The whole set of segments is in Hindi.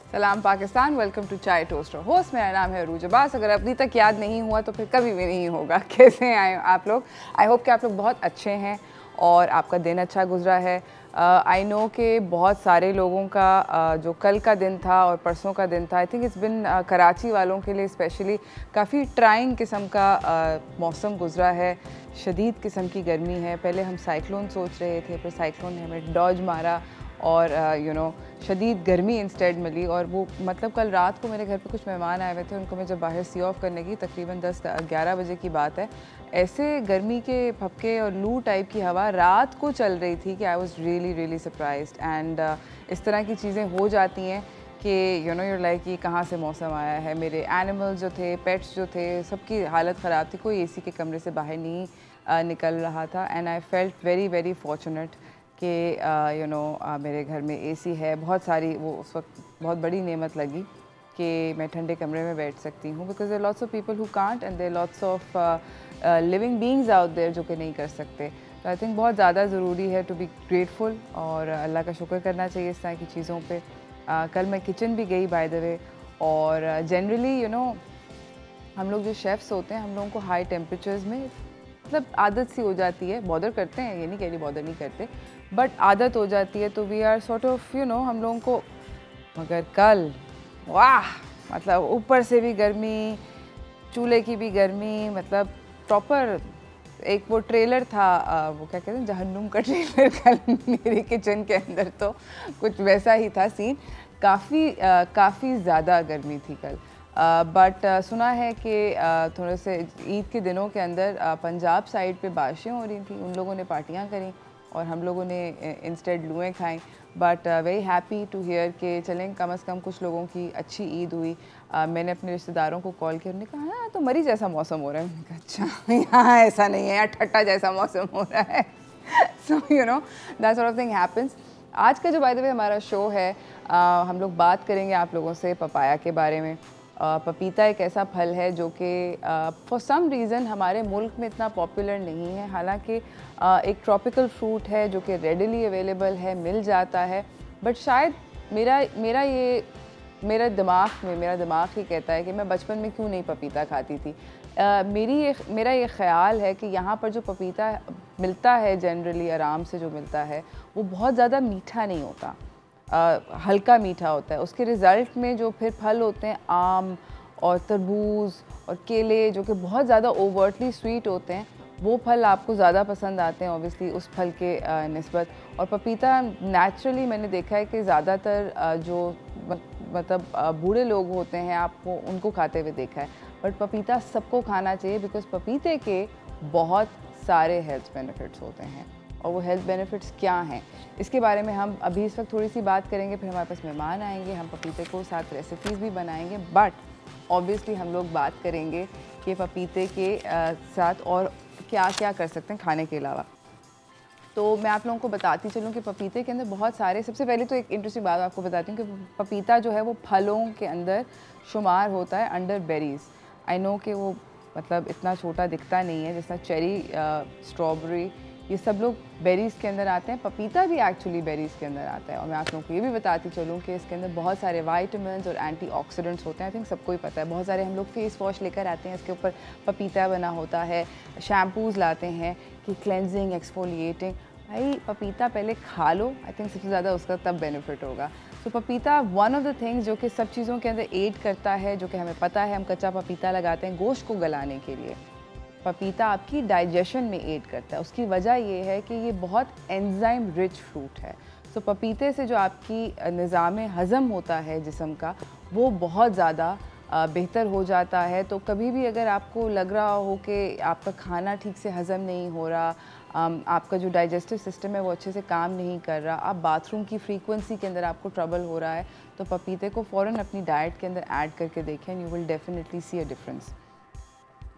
सलाम पाकिस्तान, वेलकम टू चाय टोस्टर। होस्ट मेरा नाम है अरूज अब्बास। अगर अभी तक याद नहीं हुआ तो फिर कभी भी नहीं होगा। कैसे आए आप लोग? आई होप कि आप लोग बहुत अच्छे हैं और आपका दिन अच्छा गुजरा है। आई नो कि बहुत सारे लोगों का जो कल का दिन था और परसों का दिन था, I think it's been Karachi वालों के लिए स्पेशली काफ़ी ट्राइंग किस्म का मौसम गुजरा है। शदीद किस्म की गर्मी है। पहले हम साइक्लोन सोच रहे थे, फिर साइक्लोन ने हमें डॉज मारा और शदीद गर्मी इंस्टेड मिली। और वो मतलब कल रात को मेरे घर पे कुछ मेहमान आए हुए थे, उनको मैं जब बाहर सी ऑफ करने की तकरीबन 10-11 बजे की बात है, ऐसे गर्मी के भपके और लू टाइप की हवा रात को चल रही थी कि I was really really surprised. And इस तरह की चीज़ें हो जाती हैं कि यूर लाइक कि कहाँ से मौसम आया है। मेरे एनिमल्स जो थे, पेट्स जो थे, सबकी हालत ख़राब थी। कोई एसी के कमरे से बाहर नहीं निकल रहा था। And I felt very very fortunate कि मेरे घर में एसी है। बहुत सारी वो उस वक्त बहुत बड़ी नेमत लगी कि मैं ठंडे कमरे में बैठ सकती हूँ, because there lots of people who can't and there lots of living beings out there जो कि नहीं कर सकते। तो आई थिंक बहुत ज़्यादा ज़रूरी है टू बी ग्रेटफुल और अल्लाह का शुक्र करना चाहिए इस तरह की चीज़ों पे। कल मैं किचन भी गई बाय द वे, और जनरली हम लोग जो शेफ़्स होते हैं, हम लोगों को हाई टेम्परेचर्स में मतलब आदत सी हो जाती है। बॉदर करते हैं, ये नहीं कह रही बॉदर नहीं करते, बट आदत हो जाती है। तो वी आर सॉर्ट ऑफ हम लोगों को, मगर कल वाह, मतलब ऊपर से भी गर्मी, चूल्हे की भी गर्मी, मतलब प्रॉपर एक वो ट्रेलर था, वो क्या कहते हैं, जहन्नुम का ट्रेलर कल मेरे किचन के अंदर। तो कुछ वैसा ही था सीन। काफ़ी ज़्यादा गर्मी थी कल। बट सुना है कि थोड़े से ईद के दिनों के अंदर पंजाब साइड पे बारिशें हो रही थी, उन लोगों ने पार्टियां करी और हम लोगों ने इंस्टेड लुएँ खाई। But very happy to hear कि चलें कम से कम कुछ लोगों की अच्छी ईद हुई। मैंने अपने रिश्तेदारों को कॉल किया, उन्होंने कहा हाँ तो मरी जैसा मौसम हो रहा है। मैंने कहा अच्छा, यहाँ ऐसा नहीं है, यहाँ ठट्टा जैसा मौसम हो रहा है। So that sort of thing happens. आज का जो बाय द वे हमारा शो है, हम लोग बात करेंगे आप लोगों से पपाया के बारे में। पपीता एक ऐसा फल है जो कि फॉर सम रीज़न हमारे मुल्क में इतना पॉपुलर नहीं है। हालांकि एक ट्रॉपिकल फ्रूट है जो कि रेडिली अवेलेबल है, मिल जाता है। बट शायद मेरा दिमाग ही कहता है कि मैं बचपन में क्यों नहीं पपीता खाती थी। मेरा ये ख़्याल है कि यहाँ पर जो पपीता मिलता है जनरली आराम से जो मिलता है वो बहुत ज़्यादा मीठा नहीं होता, हल्का मीठा होता है। उसके रिज़ल्ट में जो फिर फल होते हैं, आम और तरबूज और केले, जो कि बहुत ज़्यादा ओवर्टली स्वीट होते हैं, वो फल आपको ज़्यादा पसंद आते हैं ऑब्वियसली उस फल के निस्बत। और पपीता नेचुरली मैंने देखा है कि ज़्यादातर जो मतलब बूढ़े लोग होते हैं, आपको उनको खाते हुए देखा है। बट पपीता सबको खाना चाहिए, बिकॉज़ पपीते के बहुत सारे हेल्थ बेनिफिट्स होते हैं। और वो हेल्थ बेनिफिट्स क्या हैं, इसके बारे में हम अभी इस वक्त थोड़ी सी बात करेंगे। फिर हमारे पास मेहमान आएंगे, हम पपीते को साथ रेसिपीज़ भी बनाएंगे। बट ऑब्वियसली हम लोग बात करेंगे कि पपीते के साथ और क्या क्या कर सकते हैं खाने के अलावा। तो मैं आप लोगों को बताती चलूँ कि पपीते के अंदर बहुत सारे, सबसे पहले तो एक इंटरेस्टिंग बात आपको बताती हूँ कि पपीता जो है वो फलों के अंदर शुमार होता है अंडर बेरीज़। आई नो कि वो मतलब इतना छोटा दिखता नहीं है, जैसा चेरी, स्ट्रॉबेरी, ये सब लोग बेरीज़ के अंदर आते हैं। पपीता भी एक्चुअली बेरीज़ के अंदर आता है। और मैं आप लोगों को ये भी बताती चलूँ कि इसके अंदर बहुत सारे वाइटामिन्स और एंटीऑक्सीडेंट्स होते हैं। आई थिंक सबको ही पता है। बहुत सारे हम लोग फेस वॉश लेकर आते हैं, इसके ऊपर पपीता बना होता है। शैम्पूज़ लाते हैं कि क्लेंजिंग, एक्सफोलिएटिंग। भाई पपीता पहले खा लो, आई थिंक सबसे ज़्यादा उसका तब बेनिफिट होगा। तो पपीता वन ऑफ द थिंग्स जो कि सब चीज़ों के अंदर एड करता है, जो कि हमें पता है। हम कच्चा पपीता लगाते हैं गोश्त को गलाने के लिए। पपीता आपकी डाइजेशन में एड करता है। उसकी वजह ये है कि ये बहुत एंजाइम रिच फ्रूट है। तो पपीते से जो आपकी निज़ाम हज़म होता है जिस्म का, वो बहुत ज़्यादा बेहतर हो जाता है। तो कभी भी अगर आपको लग रहा हो कि आपका खाना ठीक से हज़म नहीं हो रहा, आपका जो डाइजेस्टिव सिस्टम है वो अच्छे से काम नहीं कर रहा, आप बाथरूम की फ्रीक्वेंसी के अंदर आपको ट्रबल हो रहा है, तो पपीते को फ़ौरन अपनी डाइट के अंदर ऐड करके देखें, you will definitely see a difference.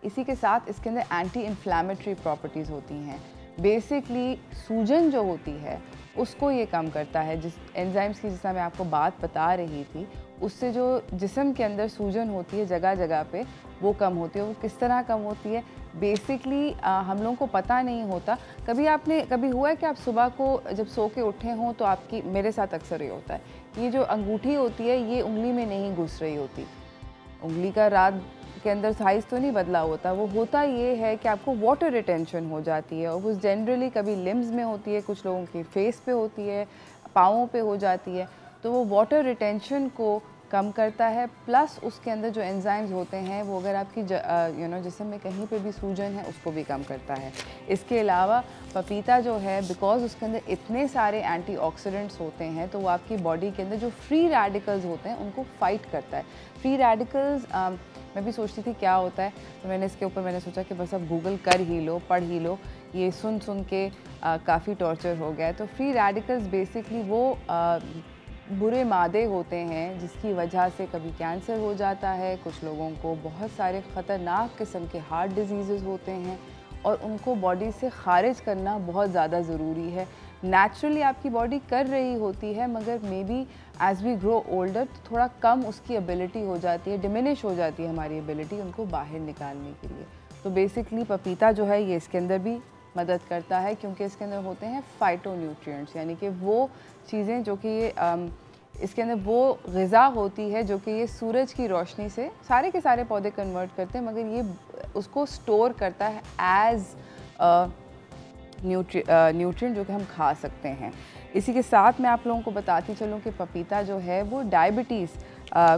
इसी के साथ इसके अंदर एंटी इन्फ्लेमेटरी प्रॉपर्टीज़ होती हैं। बेसिकली सूजन जो होती है उसको ये कम करता है। जिस एंजाइम्स की जिसका मैं आपको बात बता रही थी, उससे जो जिस्म के अंदर सूजन होती है जगह जगह पे, वो कम होती है। वो किस तरह कम होती है? बेसिकली हम लोगों को पता नहीं होता। कभी हुआ है कि आप सुबह को जब सो के उठे हों तो आपकी, मेरे साथ अक्सर ये होता है, ये जो अंगूठी होती है ये उंगली में नहीं घुस रही होती। उंगली का रात के अंदर साइज़ तो नहीं बदला होता, वो होता ये है कि आपको वाटर रिटेंशन हो जाती है, और वो जनरली कभी लिम्स में होती है, कुछ लोगों की फेस पे होती है, पाँवों पे हो जाती है। तो वो वाटर रिटेंशन को कम करता है, प्लस उसके अंदर जो एंजाइम्स होते हैं वो अगर आपकी जिस्म में कहीं पे भी सूजन है उसको भी कम करता है। इसके अलावा पपीता जो है, बिकॉज उसके अंदर इतने सारे एंटीऑक्सीडेंट्स होते हैं, तो वो आपकी बॉडी के अंदर जो फ्री रेडिकल्स होते हैं उनको फाइट करता है। फ्री रेडिकल्स मैं भी सोचती थी क्या होता है, तो मैंने इसके ऊपर मैंने सोचा कि बस अब गूगल कर ही लो, पढ़ ही लो, ये सुन के काफ़ी टॉर्चर हो गया है। तो फ्री रेडिकल्स बेसिकली वो बुरे मादे होते हैं जिसकी वजह से कभी कैंसर हो जाता है, कुछ लोगों को बहुत सारे ख़तरनाक किस्म के हार्ट डिजीज़ होते हैं, और उनको बॉडी से ख़ारिज करना बहुत ज़्यादा ज़रूरी है। नेचुरली आपकी बॉडी कर रही होती है, मगर maybe as we grow older तो थोड़ा कम उसकी एबिलिटी हो जाती है, डिमिनिश हो जाती है हमारी एबिलिटी उनको बाहर निकालने के लिए। तो बेसिकली पपीता जो है ये इसके अंदर भी मदद करता है, क्योंकि इसके अंदर होते हैं फाइटोन्यूट्रिएंट्स, यानी कि वो चीज़ें जो कि ये इसके अंदर वो ग़िज़ा होती है जो कि ये सूरज की रोशनी से सारे के सारे पौधे कन्वर्ट करते हैं, मगर ये उसको स्टोर करता है एज़ न्यूट्रिएंट जो कि हम खा सकते हैं। इसी के साथ मैं आप लोगों को बताती चलूँ कि पपीता जो है वो डायबिटीज़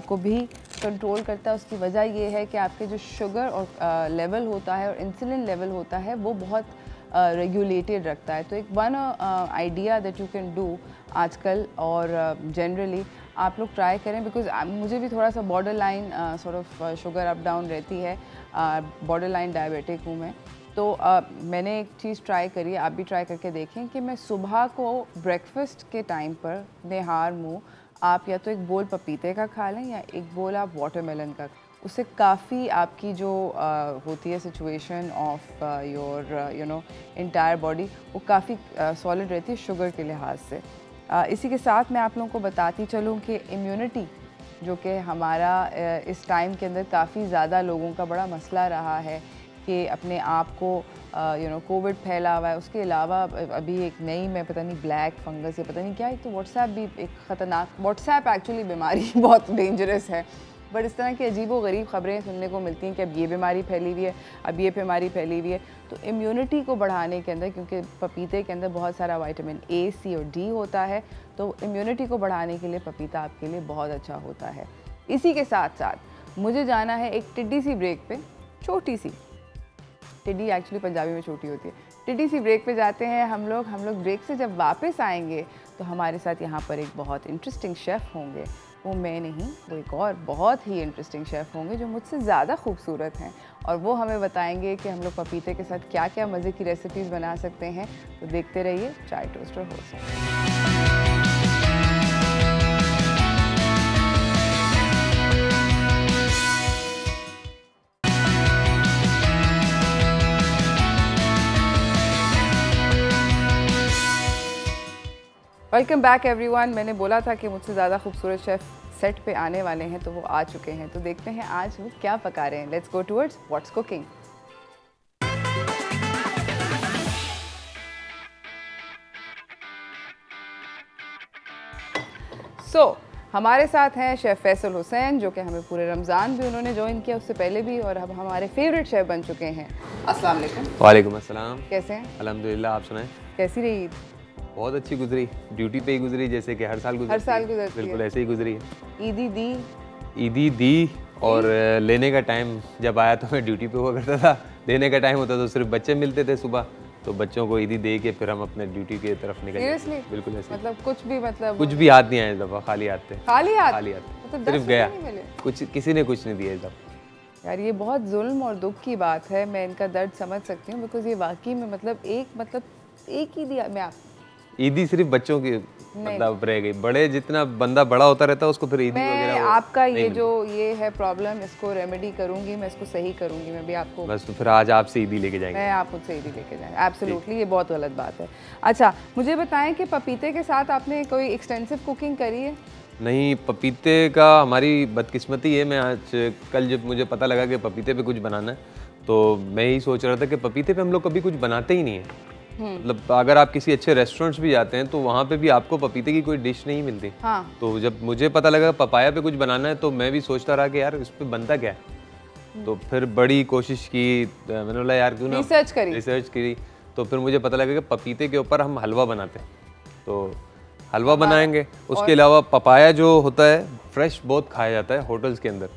को भी कंट्रोल करता है। उसकी वजह ये है कि आपके जो शुगर और लेवल होता है और इंसुलिन लेवल होता है वो बहुत रेगुलेटेड रखता है। तो एक one idea that you can do आजकल और जनरली आप लोग ट्राई करें, बिकॉज मुझे भी थोड़ा सा border line sort of sugar up down रहती है, बॉर्डर लाइन डायबिटिक हूँ मैं। तो मैंने एक चीज़ ट्राई करी, आप भी ट्राई करके देखें कि मैं सुबह को ब्रेकफास्ट के टाइम पर निहार मुँह आप या तो एक बोल पपीते का खा लें या एक बोल आप वाटरमेलन का। उससे काफ़ी आपकी जो होती है situation of your entire body, वो काफ़ी सॉलिड रहती है शुगर के लिहाज से। इसी के साथ मैं आप लोगों को बताती चलूँ कि इम्यूनिटी जो कि हमारा इस टाइम के अंदर काफ़ी ज़्यादा लोगों का बड़ा मसला रहा है कि अपने आप को कोविड फैला हुआ है। उसके अलावा अभी एक नई, मैं पता नहीं ब्लैक फंगस या पता नहीं क्या, एक तो व्हाट्सएप भी एक ख़तरनाक, व्हाट्सएप एक्चुअली बीमारी बहुत डेंजरस है, बट इस तरह की अजीबो गरीब ख़बरें सुनने को मिलती हैं कि अब ये बीमारी फैली हुई है, अब ये बीमारी फैली हुई है। तो इम्यूनिटी को बढ़ाने के अंदर, क्योंकि पपीते के अंदर बहुत सारा विटामिन ए, सी और डी होता है, तो इम्यूनिटी को बढ़ाने के लिए पपीता आपके लिए बहुत अच्छा होता है। इसी के साथ साथ मुझे जाना है एक टिड्डी सी ब्रेक पे, छोटी सी, टिड्डी एक्चुअली पंजाबी में छोटी होती है, टिड्डी सी ब्रेक पे जाते हैं हम लोग ब्रेक से जब वापस आएंगे तो हमारे साथ यहाँ पर एक बहुत इंटरेस्टिंग शेफ़ होंगे। वो मैं नहीं, वो एक और बहुत ही इंटरेस्टिंग शेफ़ होंगे जो मुझसे ज़्यादा खूबसूरत हैं, और वो हमें बताएंगे कि हम लोग पपीते के साथ क्या क्या मज़े की रेसिपीज़ बना सकते हैं। तो देखते रहिए चाय toaster host. Welcome back everyone. मैंने बोला था कि मुझसे ज़्यादा खूबसूरत शेफ़ सेट पे आने वाले हैं, तो वो आ चुके हैं। तो देखते हैं आज वो क्या पका रहे हैं। Let's go towards what's cooking. हमारे साथ हैं शेफ़ फैसल हुसैन, जो कि हमें पूरे रमज़ान भी उन्होंने ज्वाइन किया, उससे पहले भी, और अब हमारे फेवरेट शेफ़ बन चुके हैं। अस्सलाम वालेकुम। वालेकुम अस्सलाम। कैसे हैं? अल्हम्दुलिल्लाह, आप सुनाएं। कैसी रही ईद? बहुत अच्छी गुजरी, ड्यूटी पे ही गुजरी, जैसे कि हर साल गुजरती है। बिल्कुल ऐसे ही गुजरी है। ईदी दी और लेने का टाइम जब आया तो मैं ड्यूटी पे हुआ करता था, देने का टाइम होता तो सिर्फ बच्चे मिलते थे सुबह, तो बच्चों को ईदी दे के फिर हम अपने ड्यूटी की तरफ निकल गए। बिल्कुल ऐसे, मतलब कुछ भी हाथ नहीं आया इस दफ़ा, खाली हाथ थे। खाली हाथ मतलब सिर्फ गया, कुछ किसी ने कुछ नहीं दिया इस दफ़ा। यार ये बहुत जुल्म और दुख की बात है, मैं इनका दर्द समझ सकती हूँ, बिकॉज ये वाकई में मतलब एक ही दिया मैं आप ईदी सिर्फ बच्चों की मतलब रह गई। बड़े जितना बंदा बड़ा होता रहता है उसको फिर ईदी वगैरह आपका ये है प्रॉब्लम, इसको रेमेडी करूंगी मैं, इसको सही करूंगी मैं भी आपको। बस तो फिर आज आपसे ईदी लेके जाएंगे। मैं आप मुझसे ईदी लेके जाएंगे, एब्सोल्युटली, ये बहुत गलत बात है। अच्छा मुझे बताएं कि पपीते के साथ आपने कोई एक्सटेंसिव कुकिंग करी है? नहीं, पपीते का हमारी बदकिस्मती है। मैं आज कल जब मुझे पता लगा कि पपीते पे कुछ बनाना है तो मैं यही सोच रहा था कि पपीते पे हम लोग कभी कुछ बनाते ही नहीं है। मतलब अगर आप किसी अच्छे रेस्टोरेंट्स भी जाते हैं तो वहाँ पे भी आपको पपीते की कोई डिश नहीं मिलती। हाँ। तो जब मुझे पता लगा पपाया पे कुछ बनाना है तो मैं भी सोचता रहा कि यार इस पे बनता क्या है। तो फिर बड़ी कोशिश की, मैंने बोला यार क्यों ना रिसर्च करी। तो फिर मुझे पता लगा कि पपीते के ऊपर हम हलवा बनाते हैं, तो हलवा बनाएंगे। उसके अलावा पपाया जो होता है फ्रेश बहुत खाया जाता है होटल्स के अंदर।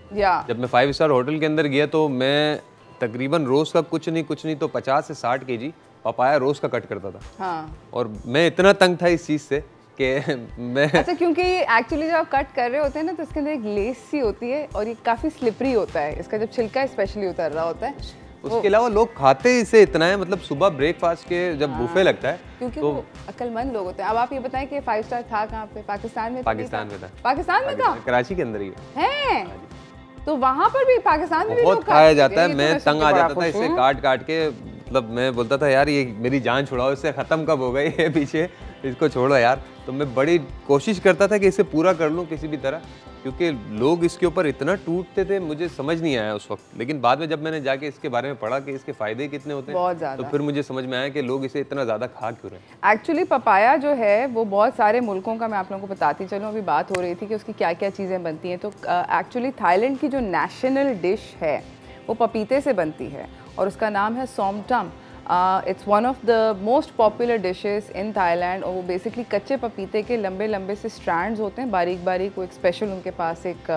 जब मैं 5 स्टार होटल के अंदर गया तो मैं तकरीबन रोज का कुछ नहीं तो 50 से 60 केजी पपाया रोज का कट करता था। हाँ। और मैं इतना तंग था इस चीज से कि मैं अच्छा, क्योंकि एक्चुअली जब आप कट कर रहे होते हैं ना तो इसके अंदर एक लेस सी होती है और ये काफी स्लिपरी होता है, इसका जब छिलका स्पेशली उतर रहा होता है। उसके अलावा लोग खाते इसे इतना है, मतलब सुबह ब्रेकफास्ट के जब बुफे लगता है क्योंकि तो वो अक्लमंद लोग होते हैं। अब आप ये बताएं कि 5 स्टार था कहाँ पे? पाकिस्तान में? पाकिस्तान में था। पाकिस्तान में था? कराची के अंदर ही है। तो वहाँ पर भी पाकिस्तान में भी बहुत खाया जाता है। मैं तंग आ जाता था इसे काट काट के। मतलब मैं बोलता था यार ये मेरी जान छुड़ाओ, इससे ख़त्म कब होगा ये पीछे, इसको छोड़ो यार। तो मैं बड़ी कोशिश करता था कि इसे पूरा कर लूँ किसी भी तरह, क्योंकि लोग इसके ऊपर इतना टूटते थे, मुझे समझ नहीं आया उस वक्त। लेकिन बाद में जब मैंने जाके इसके बारे में पढ़ा कि इसके फ़ायदे कितने होते हैं तो फिर मुझे समझ में आया कि लोग इसे इतना ज़्यादा खा क्यों रहे हैं। एक्चुअली पपाया जो है वो बहुत सारे मुल्कों का, मैं आप लोगों को बताती चलूँ, अभी बात हो रही थी कि उसकी क्या क्या चीज़ें बनती हैं। तो एक्चुअली थाईलैंड की जो नेशनल डिश है वो पपीते से बनती है और उसका नाम है som tam. It's one of the most popular dishes in Thailand. और वो बेसिकली कच्चे पपीते के लंबे लंबे से स्ट्रैंड्स होते हैं, बारीक बारीक। वो एक स्पेशल उनके पास एक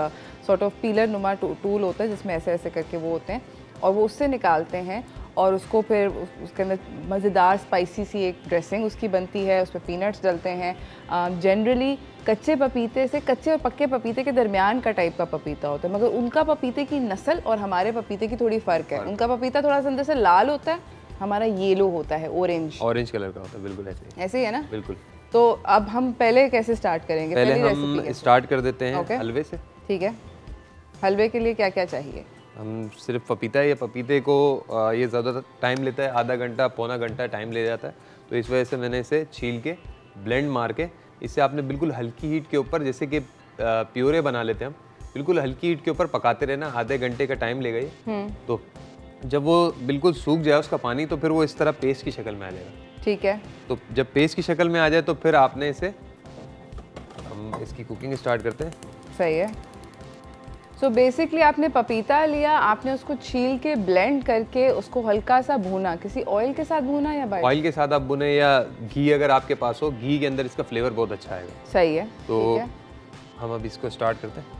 सॉर्ट ऑफ पीलर नुमा टूल होता है जिसमें ऐसे ऐसे करके वो होते हैं और वो उससे निकालते हैं और उसको फिर उसके अंदर मज़ेदार स्पाइसी सी एक ड्रेसिंग उसकी बनती है, उस पर पीनट्स डलते हैं। जनरली कच्चे पपीते से, कच्चे और पक्के पपीते के दरमियान का टाइप का पपीता होता है, मगर उनका पपीते की नस्ल और हमारे पपीते की थोड़ी फ़र्क है। उनका पपीता थोड़ा सा अंदर से लाल होता है, हमारा येलो होता है, ऑरेंज कलर का होता है। बिल्कुल ऐसे ही है ना? बिल्कुल। तो अब हम पहले कैसे स्टार्ट करेंगे? पहले हम स्टार्ट कर देते हैं हलवे से। ठीक है। हलवे के लिए क्या क्या चाहिए? हम सिर्फ पपीता है, या पपीते को ये ज़्यादा टाइम लेता है, आधा घंटा पौना घंटा टाइम ले जाता है। तो इस वजह से मैंने इसे छील के ब्लेंड मार के, इससे आपने बिल्कुल हल्की हीट के ऊपर, जैसे कि प्योरे बना लेते हैं हम, बिल्कुल हल्की हीट के ऊपर पकाते रहना। आधे घंटे का टाइम लेगा ये। तो जब वो बिल्कुल सूख जाए उसका पानी तो फिर वो इस तरह पेस्ट की शक्ल में आ जाएगा। ठीक है। तो जब पेस्ट की शक्ल में आ जाए तो फिर आपने इसे, हम इसकी कुकिंग स्टार्ट करते हैं। सही है। सो बेसिकली आपने पपीता लिया, आपने उसको छील के ब्लेंड करके उसको हल्का सा भूना, किसी ऑयल के साथ भूना या बाय? ऑयल के साथ आप भुने, या घी अगर आपके पास हो, घी के अंदर इसका फ्लेवर बहुत अच्छा आएगा। सही है। तो हम अब इसको स्टार्ट करते हैं।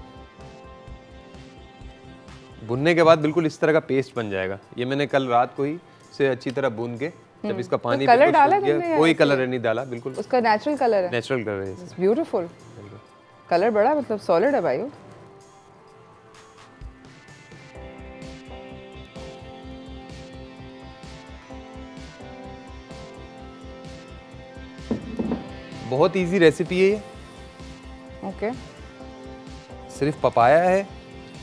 भुनने के बाद बिल्कुल इस तरह का पेस्ट बन जाएगा। ये मैंने कल रात को ही से अच्छी तरह भून के, जब इसका पानी तो कलर डाला तुमने? कोई कलर नहीं डाला, बिल्कुल उसका नेचुरल कलर है। नेचुरल कलर है, ब्यूटीफुल कलर, बड़ा मतलब सॉलिड है भाई। बहुत इजी रेसिपी है ये। ओके। सिर्फ पपाया है,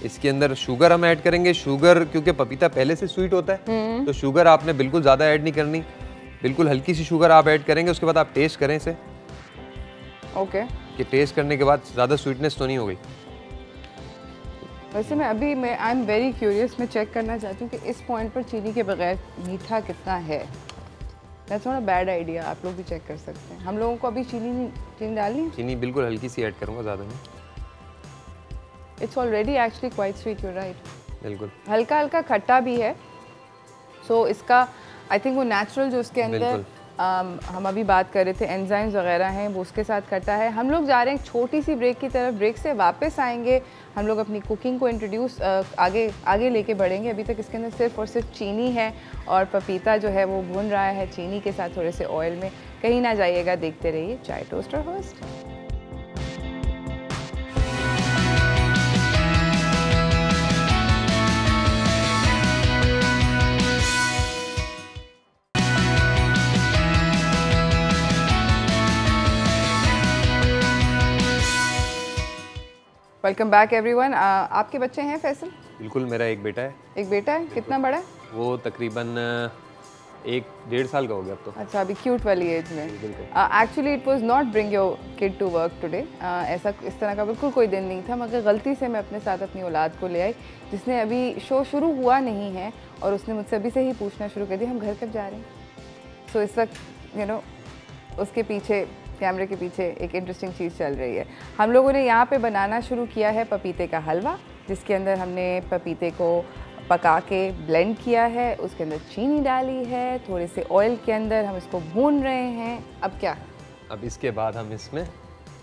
इसके अंदर शुगर हम ऐड करेंगे। शुगर क्योंकि पपीता पहले से स्वीट होता है तो शुगर आपने बिल्कुल ज़्यादा ऐड नहीं करनी, बिल्कुल हल्की सी शुगर आप ऐड करेंगे। उसके बाद आप टेस्ट करें इसे। ओके। कि टेस्ट करने के बाद ज़्यादा स्वीटनेस तो नहीं हो गई। वैसे मैं आई एम वेरी क्यूरियस, मैं चेक करना चाहती हूँ कि इस पॉइंट पर चीनी के बगैर मीठा कितना है। That's not a bad idea, आप लोग भी चेक कर सकते हैं। हम लोगों को अभी चीनी डालनी है? चीनी बिल्कुल हल्की सी ऐड करूँगा, ज़्यादा नहीं। It's already actually quite sweet, you right. बिल्कुल हल्का हल्का खट्टा भी है। सो इसका आई थिंक वो नेचुरल जो उसके अंदर हम अभी बात कर रहे थे एंजाइम्स वगैरह हैं वो उसके साथ खट्टा है। हम लोग जा रहे हैं एक छोटी सी ब्रेक की तरफ। ब्रेक से वापस आएंगे, हम लोग अपनी कुकिंग को इंट्रोड्यूस आगे लेके बढ़ेंगे। अभी तक इसके अंदर सिर्फ और सिर्फ चीनी है और पपीता जो है वो भून रहा है चीनी के साथ थोड़े से ऑयल में। कहीं ना जाइएगा, देखते रहिए चाय toaster host. Welcome back everyone. आपके बच्चे हैं फैसल? बिल्कुल, मेरा एक बेटा है। एक बेटा है, कितना बड़ा है? वो तकरीबन 1-1.5 साल का हो गया अब तो। अच्छा, अभी क्यूट वाली एज में। Actually it was not bring your kid to work today. ऐसा इस तरह का बिल्कुल कोई दिन नहीं था, मगर गलती से मैं अपने साथ अपनी औलाद को ले आई, जिसने अभी शो शुरू हुआ नहीं है और उसने मुझसे अभी से ही पूछना शुरू कर दिया हम घर कब जा रहे हैं। सो इस वक्त यू नो उसके पीछे, कैमरे के पीछे एक इंटरेस्टिंग चीज़ चल रही है। हम लोगों ने यहाँ पे बनाना शुरू किया है पपीते का हलवा, जिसके अंदर हमने पपीते को पका के ब्लेंड किया है, उसके अंदर चीनी डाली है, थोड़े से ऑयल के अंदर हम इसको भून रहे हैं। अब क्या? अब इसके बाद हम इसमें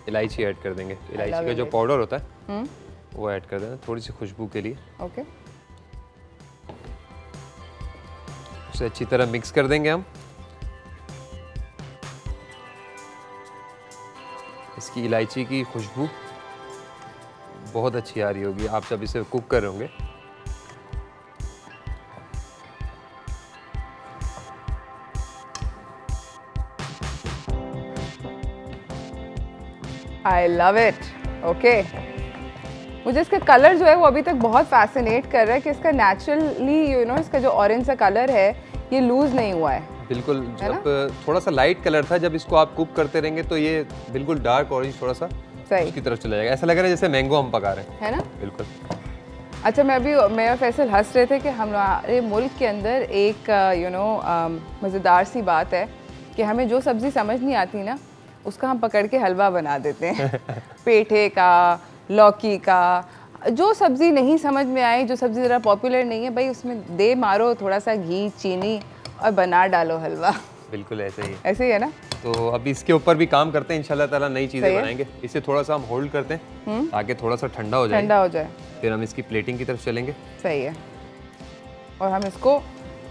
इलायची ऐड कर देंगे। इलायची का जो पाउडर होता है वो ऐड कर देना थोड़ी सी खुशबू के लिए। ओके, उसे अच्छी तरह मिक्स कर देंगे हम। इसकी इलायची की खुशबू बहुत अच्छी आ रही होगी आप जब इसे कुक कर रहे होंगे। I love it. ओके, मुझे इसका कलर जो है वो अभी तक बहुत फैसिनेट कर रहा है कि इसका नेचुरली यू नो इसका जो ऑरेंज सा कलर है ये लूज नहीं हुआ है। बिल्कुल, जब थोड़ा सा लाइट कलर था, जब इसको आप कुक करते रहेंगे तो ये बिल्कुल डार्क ऑरेंज थोड़ा सा उसकी तरफ चला जाएगा। ऐसा लग रहा है जैसे मैंगो हम पका रहे हैं, है ना? बिल्कुल। अच्छा, मैं और फैसल हंस रहे थे कि हमारे मुल्क के अंदर एक यू नो मज़ेदार सी बात है कि हमें जो सब्ज़ी समझ नहीं आती ना उसका हम पकड़ के हलवा बना देते हैं। पेठे का, लौकी का, जो सब्ज़ी नहीं समझ में आई, जो सब्ज़ी ज़रा पॉपुलर नहीं है, भाई उसमें दे मारो थोड़ा सा घी, चीनी और बना डालो हलवा। बिल्कुल ऐसे ही है ना? तो अभी इसके ऊपर भी काम करते हैं इंशाल्लाह ताला, नई चीज़ें बनाएंगे। इसे थोड़ा सा हम होल्ड करते हैं ताकि थोड़ा सा ठंडा हो जाए, फिर हम इसकी प्लेटिंग की तरफ चलेंगे। सही है। और हम इसको,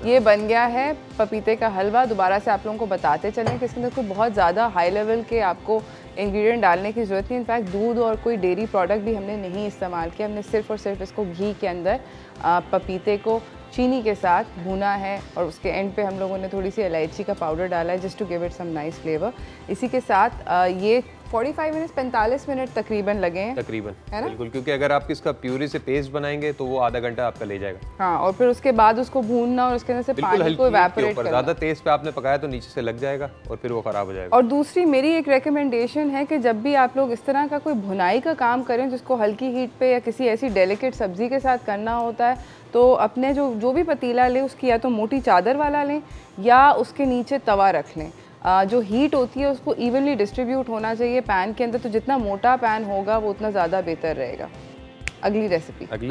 ये बन गया है पपीते का हलवा। दोबारा से आप लोगों को बताते चलें कि इसके अंदर कोई बहुत ज़्यादा हाई लेवल के आपको इंग्रेडिएंट डालने की ज़रूरत नहीं। इनफैक्ट दूध और कोई डेयरी प्रोडक्ट भी हमने नहीं इस्तेमाल किया। हमने सिर्फ और सिर्फ इसको घी के अंदर पपीते को चीनी के साथ भुना है और उसके एंड पे हम लोगों ने थोड़ी सी इलायची का पाउडर डाला है just to give it some nice flavour. इसी के साथ ये 45 मिनट तकरीबन लगे हैं, तकरीबन, है ना? बिल्कुल, क्योंकि अगर आप इसका प्यूरी से पेस्ट बनाएंगे तो वो आधा घंटा आपका ले जाएगा। हाँ, और फिर उसके बाद उसको भूनना और उसके अंदर से पानी को इवेपोरेट करना। ज़्यादा तेज पे आपने पकाया तो नीचे से लग जाएगा और फिर वो खराब हो जाएगा। और दूसरी मेरी एक रिकमेंडेशन है कि जब भी आप लोग इस तरह का कोई भुनाई का काम करें जिसको हल्की हीट पे या किसी ऐसी डेलिकेट सब्जी के साथ करना होता है, तो अपने जो भी पतीला लें उसकी या तो मोटी चादर वाला लें या उसके नीचे तवा रख लें। जो हीट होती है उसको इवनली डिस्ट्रीब्यूट होना चाहिए पैन के अंदर, तो जितना मोटा पैन होगा वो उतना ज़्यादा बेहतर रहेगा। अगली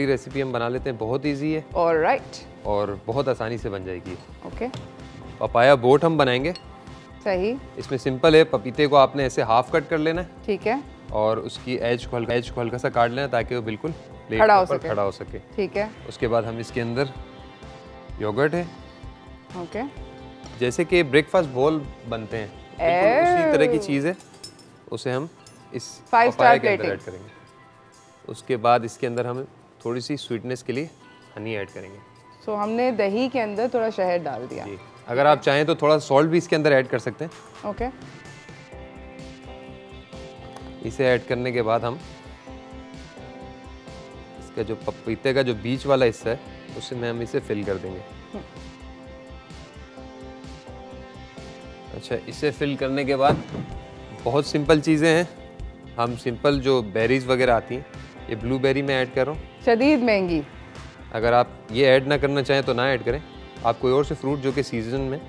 रेसिपी हम बना लेते हैं, बहुत इजी है। ऑलराइट, और बहुत आसानी से बन जाएगी। ओके, पपाया बोट हम बनाएंगे। सही। इसमें सिंपल है, पपीते को आपने ऐसे हाफ कट कर लेना है, ठीक है, और उसकी एज को हल्का सा काट लेना ताकि वो बिल्कुल खड़ा हो सके। ठीक है। उसके बाद हम इसके अंदर योगर्ट है, ओके, जैसे कि ब्रेकफास्ट बोल बनते हैं उसी तरह की चीज़ है, उसे हम इस 5 स्टार के अंदर ऐड करेंगे। उसके बाद इसके अंदर हम थोड़ी सी स्वीटनेस के लिए हनी ऐड करेंगे। सो हमने दही के अंदर थोड़ा शहद डाल दिया। अगर आप चाहें तो थोड़ा सॉल्ट भी इसके अंदर ऐड कर सकते हैं। ओके, इसे ऐड करने के बाद हम इसका जो पपीते का जो बीच वाला हिस्सा है उसे में हम इसे फिल कर देंगे। अच्छा, इसे फिल करने के बाद बहुत सिंपल चीज़ें हैं। हम सिंपल जो बेरीज वगैरह आती हैं, ये ब्लूबेरी में ऐड कर रहा हूँ, शदीद महंगी। अगर आप ये ऐड ना करना चाहें तो ना ऐड करें। आप कोई और से फ्रूट जो कि सीजन में,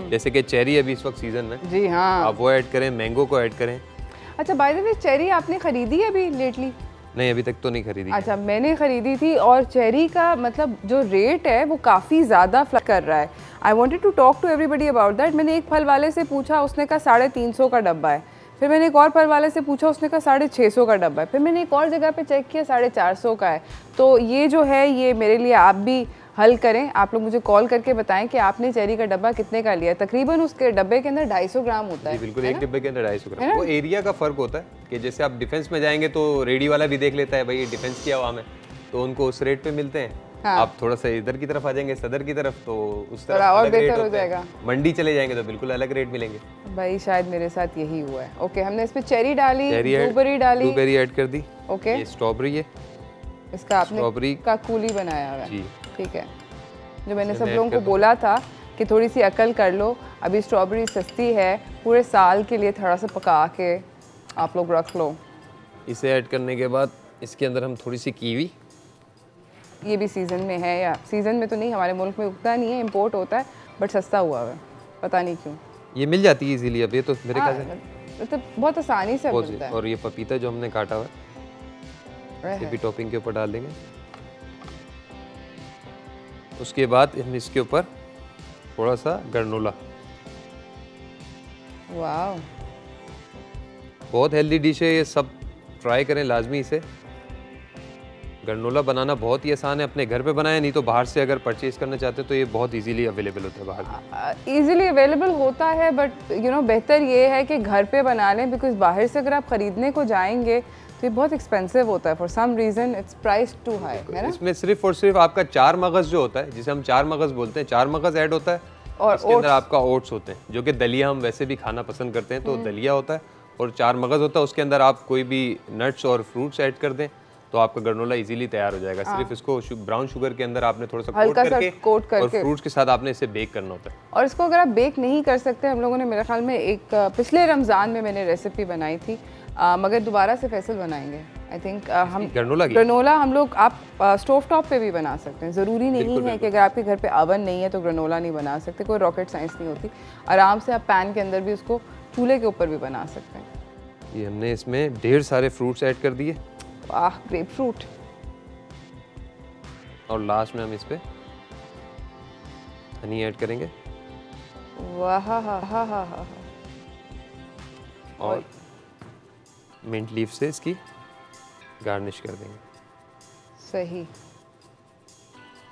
जैसे कि चेरी अभी इस वक्त सीजन में, जी हाँ, आप वो ऐड करें, मैंगो को ऐड करें। अच्छा, बाय द वे चेरी आपने खरीदी है अभी लेटली? नहीं, अभी तक तो नहीं खरीदी। अच्छा, मैंने खरीदी थी और चेरी का मतलब जो रेट है वो काफ़ी ज़्यादा फ्लक्चुएट कर रहा है। I wanted to talk to everybody about that. मैंने एक फल वाले से पूछा, उसने कहा 350 का डब्बा है। फिर मैंने एक और फल वाले से पूछा, उसने कहा 650 का डब्बा है। फिर मैंने एक और जगह पे चेक किया, 450 का है। तो ये जो है ये मेरे लिए आप भी हल करें। आप लोग मुझे कॉल करके बताएं कि आपने चेरी का डब्बा कितने का लिया। तकरीबन उसके डब्बे के अंदर 250 ग्राम होता है। बिल्कुल, एक डब्बे के अंदर 250 ग्राम। वो एरिया का फ़र्क होता है कि जैसे आप डिफेंस में जाएंगे तो रेडी वाला भी देख लेता है भाई ये डिफेंस किया हुआ में, तो उनको उस रेट पे मिलते हैं। हाँ। आप थोड़ा सा इधर की तरफ आ जाएंगे, सदर की तरफ, तो उस तरफ और बेहतर हो जाएगा। मंडी चले जाएंगे तो बिल्कुल अलग रेट मिलेंगे। भाई शायद मेरे साथ यही हुआ है। ओके, हमने इस पे चेरी डाली, ब्लूबेरी डाली, ब्लूबेरी ऐड कर दी। ओके, ये स्ट्रॉबेरी है, इसका आपने स्ट्रॉबेरी का कूली बनाया हुआ है जी। ठीक है, जो मैंने सब लोगों को बोला था कि थोड़ी सी अकल कर लो, अभी स्ट्रॉबेरी सस्ती है, पूरे साल के लिए थोड़ा सा पका के आप लोग रख लो। इसे ऐड करने के बाद इसके अंदर हम थोड़ी सी कीवी, ये भी सीज़न में है, या सीज़न में तो नहीं, हमारे मुल्क में उगता नहीं है, इंपोर्ट होता है, बट सस्ता हुआ है, पता नहीं क्यों। ये मिल जाती है इजीली अब, ये तो मेरे ख्याल से मतलब बहुत आसानी से मिलता है। और ये पपीता जो हमने काटा हुआ है, ये भी टॉपिंग के ऊपर डाल देंगे। उसके बाद हम इसके ऊपर थोड़ा सा ग्रेनोला। वाह, बहुत हेल्दी डिश है ये, सब ट्राई करें लाजमी इसे। ग्रेनोला बनाना बहुत ही आसान है, अपने घर पे बनाएं, नहीं तो बाहर से अगर परचेज करना चाहते हो तो ये बहुत इजीली अवेलेबल होता है बाहर। इजीली अवेलेबल होता है, बट यू नो बेहतर ये है कि घर पे बना लें, बिकॉज बाहर से अगर आप ख़रीदने को जाएंगे तो ये बहुत एक्सपेंसिव होता है, for some reason it's price too high, है ना। इसमें सिर्फ और सिर्फ आपका 4 मगज़ जो होता है, जिसे हम 4 मगज़ बोलते हैं, 4 मगज़ ऐड होता है, और उसके अंदर आपका ओट्स होते हैं, जो कि दलिया हम वैसे भी खाना पसंद करते हैं, तो दलिया होता है, और 4 मगज़ होता है। उसके अंदर आप कोई भी नट्स और फ्रूट्स ऐड कर दें तो आपका ग्रेनोला इजीली तैयार हो जाएगा। सिर्फ इसको ब्राउन शुगर के अंदर आपने थोड़ा सा कोट करके और फ्रूट्स के साथ आपने इसे बेक करना होता है। और इसको अगर आप बेक नहीं कर सकते, हम लोगों ने मेरे ख्याल में एक पिछले रमज़ान में मैंने रेसिपी बनाई थी, मगर दोबारा से फैसल बनाएंगे आई थिंक। हम ग्रेनोला हम लोग आप स्टोव टॉप पे भी बना सकते हैं, ज़रूरी नहीं है कि अगर आपके घर पे अवन नहीं है तो ग्रेनोला नहीं बना सकते, कोई रॉकेट साइंस नहीं होती। आराम से आप पैन के अंदर भी उसको, चूल्हे के ऊपर भी बना सकते हैं। ये हमने इसमें ढेर सारे फ्रूट्स ऐड कर दिए। वाह, ग्रेप फ्रूट। और लास्ट में हम इस पे हनी ऐड करेंगे। वाह, हा हा हा। और मिंट लीफ से इसकी गार्निश कर देंगे। सही।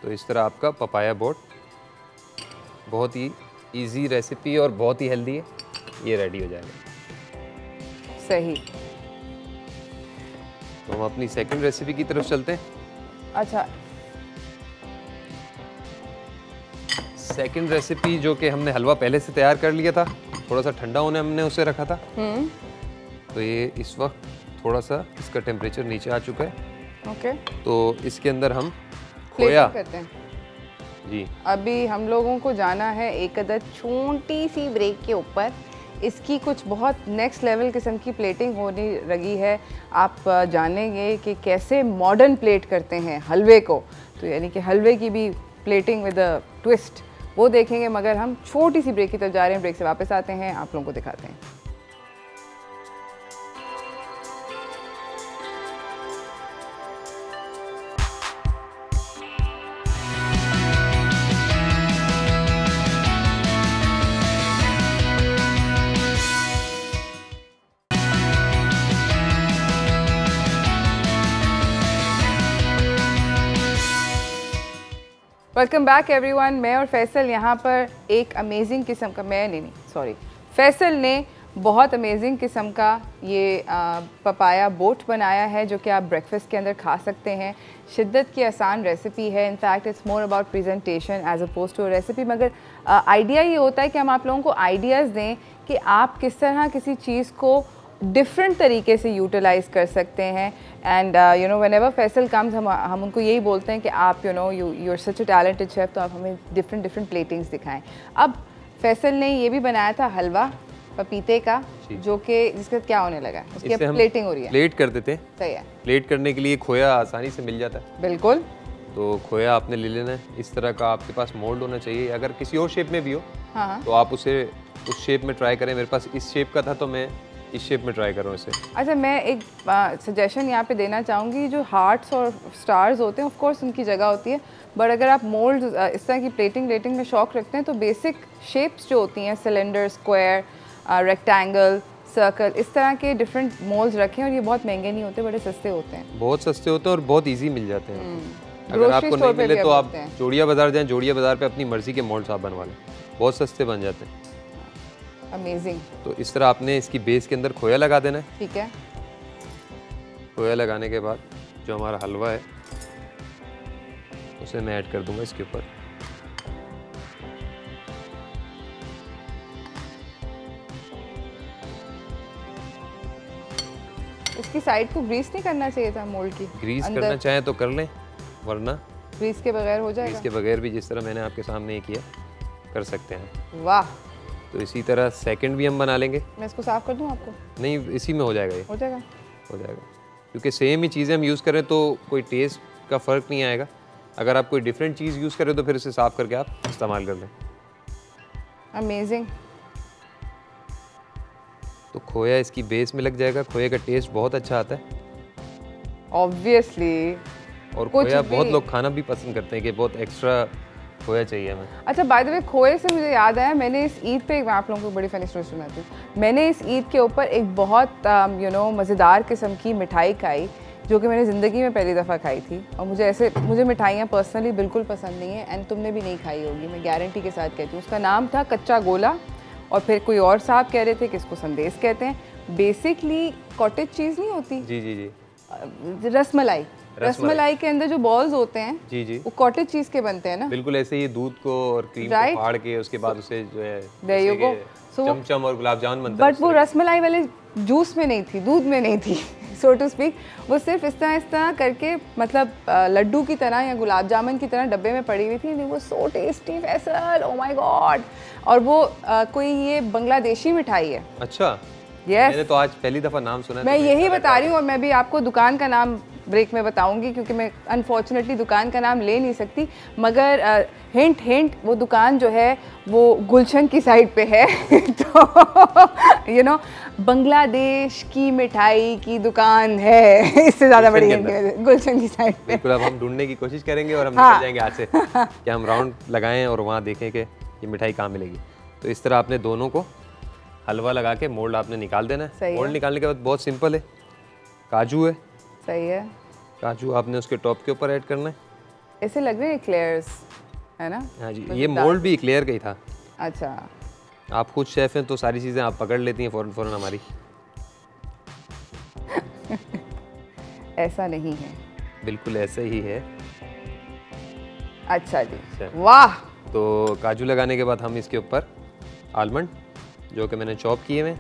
तो इस तरह आपका पपाया बोट, बहुत ही इजी रेसिपी और बहुत ही हेल्दी है, ये रेडी हो जाएगा। सही। तो हम अपनी सेकंड रेसिपी की तरफ चलते हैं। अच्छा, सेकंड रेसिपी जो कि हमने हलवा पहले से तैयार कर लिया था, थोड़ा सा ठंडा होने हमने उसे रखा था। तो ये इस वक्त थोड़ा सा इसका टेम्परेचर नीचे आ चुका है। ओके। तो इसके अंदर हम खोया करते हैं जी। अभी हम लोगों को जाना है एक अदद छोटी सी ब्रेक के ऊपर। इसकी कुछ बहुत नेक्स्ट लेवल किस्म की प्लेटिंग होने लगी है। आप जानेंगे कि कैसे मॉडर्न प्लेट करते हैं हलवे को, तो यानी कि हलवे की भी प्लेटिंग विद अ ट्विस्ट, वो देखेंगे। मगर हम छोटी सी ब्रेक की तरफ जा रहे हैं, ब्रेक से वापस आते हैं, आप लोगों को दिखाते हैं। Welcome back everyone. मैं और फैसल यहाँ पर एक अमेजिंग किस्म का, फैसल ने बहुत अमेजिंग किस्म का ये पपाया बोट बनाया है, जो कि आप ब्रेकफास्ट के अंदर खा सकते हैं। शिद्दत की आसान रेसिपी है। In fact it's more about presentation as oppose to recipe. मगर आइडिया ये होता है कि हम आप लोगों को आइडियाज़ दें कि आप किस तरह किसी चीज़ को डिफरेंट तरीके से यूटिलाइज़ कर सकते हैं। And you know whenever Faisal comes, हम उनको यही बोलते हैं कि आप you are such a talented chef, तो आप हमें डिफरेंट प्लेटिंग्स दिखाएं। अब फैसल ने ये भी बनाया था हलवा पपीते का, जो कि जिसका क्या होने लगा, उसकी प्लेटिंग हो रही है। प्लेट कर देते हैं। सही है। प्लेट करने के लिए खोया आसानी से मिल जाता है। बिल्कुल। तो खोया आपने ले लेना है, इस तरह का आपके पास मोल्ड होना चाहिए। अगर किसी और शेप में भी हो तो आप उसे उस शेप में ट्राई करें। मेरे पास इस शेप का था तो मैं इस शेप में ट्राई कर रहा हूँ इसे। अच्छा, मैं एक सजेशन यहाँ पे देना चाहूँगी। जो हार्ट्स और स्टार्स होते हैं, ऑफ कोर्स उनकी जगह होती है, बट अगर आप मोल्ड इस तरह की प्लेटिंग में शौक रखते हैं तो बेसिक शेप्स जो होती हैं, सिलेंडर, स्क्वायर, रेक्टेंगल, सर्कल, इस तरह के डिफरेंट मोल्ड्स रखें। और ये बहुत महंगे नहीं होते, बड़े सस्ते होते हैं। बहुत सस्ते होते हैं और बहुत ईजी मिल जाते हैं। अगर आपको नहीं मिले तो आप जोड़िया बाज़ार जाएँ, जोड़िया बाज़ार पे अपनी मर्ज़ी के मोल्ड्स आप बनवा लें, बहुत सस्ते बन जाते हैं। अमेजिंग। तो इस तरह आपने इसकी बेस के अंदर खोया लगा देना है। ठीक है। खोया लगाने के बाद जो हमारा हलवा है उसे मैं ऐड कर दूंगा इसके ऊपर। इसकी साइड को ग्रीस नहीं करना चाहिए था मोल्ड की? ग्रीस करना चाहें तो कर लें, वरना ग्रीस के बगैर हो जाएगा। ग्रीस के बगैर भी जिस तरह मैंने आपके सामने ये किया कर सकते हैं। वाह। तो इसी तरह सेकंड भी हम बना लेंगे। मैं इसको साफ कर दूं आपको? नहीं, इसी में हो जाएगा ये। हो जाएगा, हो जाएगा, क्योंकि सेम ही चीज़ें हम यूज़ करें तो कोई टेस्ट का फ़र्क नहीं आएगा। अगर आप कोई डिफरेंट चीज़ यूज़ करें तो फिर इसे साफ़ करके आप इस्तेमाल कर लें। अमेजिंग। तो खोया इसकी बेस में लग जाएगा। खोए का टेस्ट बहुत अच्छा आता है ऑब्वियसली, और खोया बहुत लोग खाना भी पसंद करते हैं कि बहुत एक्स्ट्रा खोया चाहिए हमें। अच्छा, बाय द वे खोए से मुझे याद आया, मैंने इस ईद पे, मैं आप लोगों को बड़ी फनी स्टोरी सुनाती हूँ। मैंने इस ईद के ऊपर एक बहुत मज़ेदार किस्म की मिठाई खाई जो कि मैंने ज़िंदगी में पहली दफ़ा खाई थी। और मुझे मिठाइयाँ पर्सनली बिल्कुल पसंद नहीं है, एंड तुमने भी नहीं खाई होगी, मैं गारंटी के साथ कहती हूँ। उसका नाम था कच्चा गोला, और फिर कोई और साहब कह रहे थे कि इसको संदेश कहते हैं। बेसिकली कॉटेज चीज़ नहीं होती, जी जी जी, रसमलाई के अंदर जो बॉल्स होते हैं जी जी, वो कॉटेज चीज़ के बनते हैं ना। बिल्कुल ऐसे ही दूध को और क्रीम को फाड़ के उसके बाद उसे जो है चमचम और गुलाब जामुन बनता है। बट वो रसमलाई वाले जूस में नहीं थी, दूध में नहीं थी सो टू स्पीक। वो सिर्फ इस तरह करके, मतलब लड्डू की तरह या गुलाब जामुन की तरह डब्बे में पड़ी हुई थी। वो so tasty Faisal, oh my God. और वो कोई ये बांग्लादेशी मिठाई है। अच्छा, यस, मैंने तो आज पहली दफ़ा नाम सुना। मैं यही बता रही हूँ, और मैं भी आपको दुकान का नाम ब्रेक में बताऊंगी, क्योंकि मैं अनफॉर्चुनेटली दुकान का नाम ले नहीं सकती। मगर हिंट वो दुकान जो है वो गुलशन की साइड पे है तो बांग्लादेश की मिठाई की दुकान है, इससे ज़्यादा बड़ी गुलशन की साइड पे। बिल्कुल, अब हम ढूंढने की कोशिश करेंगे और हम निकल जाएंगे आज से कि हम राउंड लगाएं और वहाँ देखें कि ये मिठाई कहाँ मिलेगी। तो इस तरह आपने दोनों को हलवा लगा के मोल्ड आपने निकाल देना है। मोल्ड निकालने के बाद बहुत सिंपल है, काजू है। सही है, काजू आपने उसके टॉप के ऊपर ऐड करना है। ऐसे लग रहे हैं इक्लेयर्स, है ना? हाँ जी, ये मोल्ड भी इक्लेयर का ही था। अच्छा, आप खुद शेफ हैं तो सारी चीज़ें आप पकड़ लेती हैं फ़ौरन हमारी। ऐसा नहीं है, बिल्कुल ऐसे ही है। अच्छा जी, वाह। तो काजू लगाने के बाद हम इसके ऊपर आलमंड जो कि मैंने चॉप किए हैं,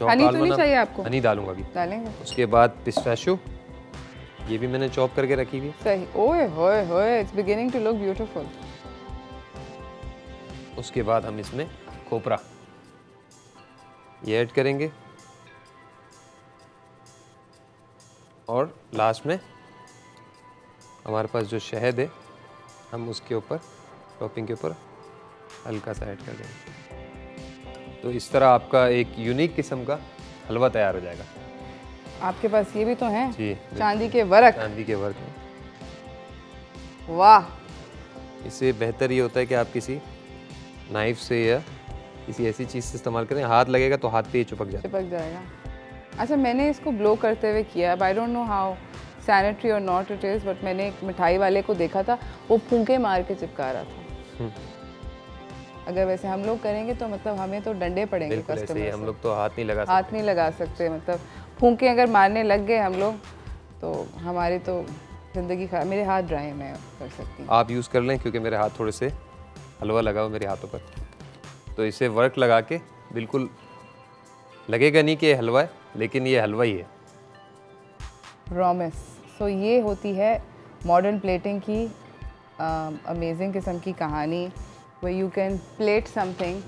हनी तो नहीं चाहिए आपको? हनी डालूंगा अभी, डालेंगे। उसके बाद पिस्ताशियो, ये भी मैंने चॉप करके रखी हुई है। सही, ओए होए होए, it's beginning to look beautiful. उसके बाद हम इसमें खोपरा ये ऐड करेंगे, और लास्ट में हमारे पास जो शहद है हम उसके ऊपर टॉपिंग के ऊपर हल्का सा ऐड कर देंगे। तो इस तरह आपका एक यूनिक किस्म का हलवा तैयार हो जाएगा। आपके पास ये भी तो हैं जी, चांदी के वर्क। चांदी के वर्क में, वाह। इससे बेहतर ये होता है कि आप किसी नाइफ से या किसी ऐसी चीज़ से इस्तेमाल करें, हाथ लगेगा तो हाथ पे ही चिपक जाएगा। अच्छा, मैंने इसको ब्लो करते हुए किया। आई डोंट नो हाउ सैनिटरी और नॉट इट इज़, बट मैंने एक मिठाई वाले को देखा था, वो फूंके मार के चिपका रहा था। अगर वैसे हम लोग करेंगे तो मतलब हमें तो डंडे पड़ेंगे कस्टमर से। हम लोग तो हाथ नहीं लगा सकते। मतलब फूंके अगर मारने लग गए हम लोग तो हमारी तो ज़िंदगी खराब। मेरे हाथ ड्राई है, मैं कर सकती हूँ। आप यूज़ कर लें, क्योंकि मेरे हाथ थोड़े से हलवा लगा हो मेरे हाथों पर, तो इसे वर्क लगा के बिल्कुल लगेगा नहीं कि ये हलवा है, लेकिन ये हलवा ही है। प्रॉमिस। सो ये होती है मॉडर्न प्लेटिंग की अमेजिंग किस्म की कहानी, where you can plate something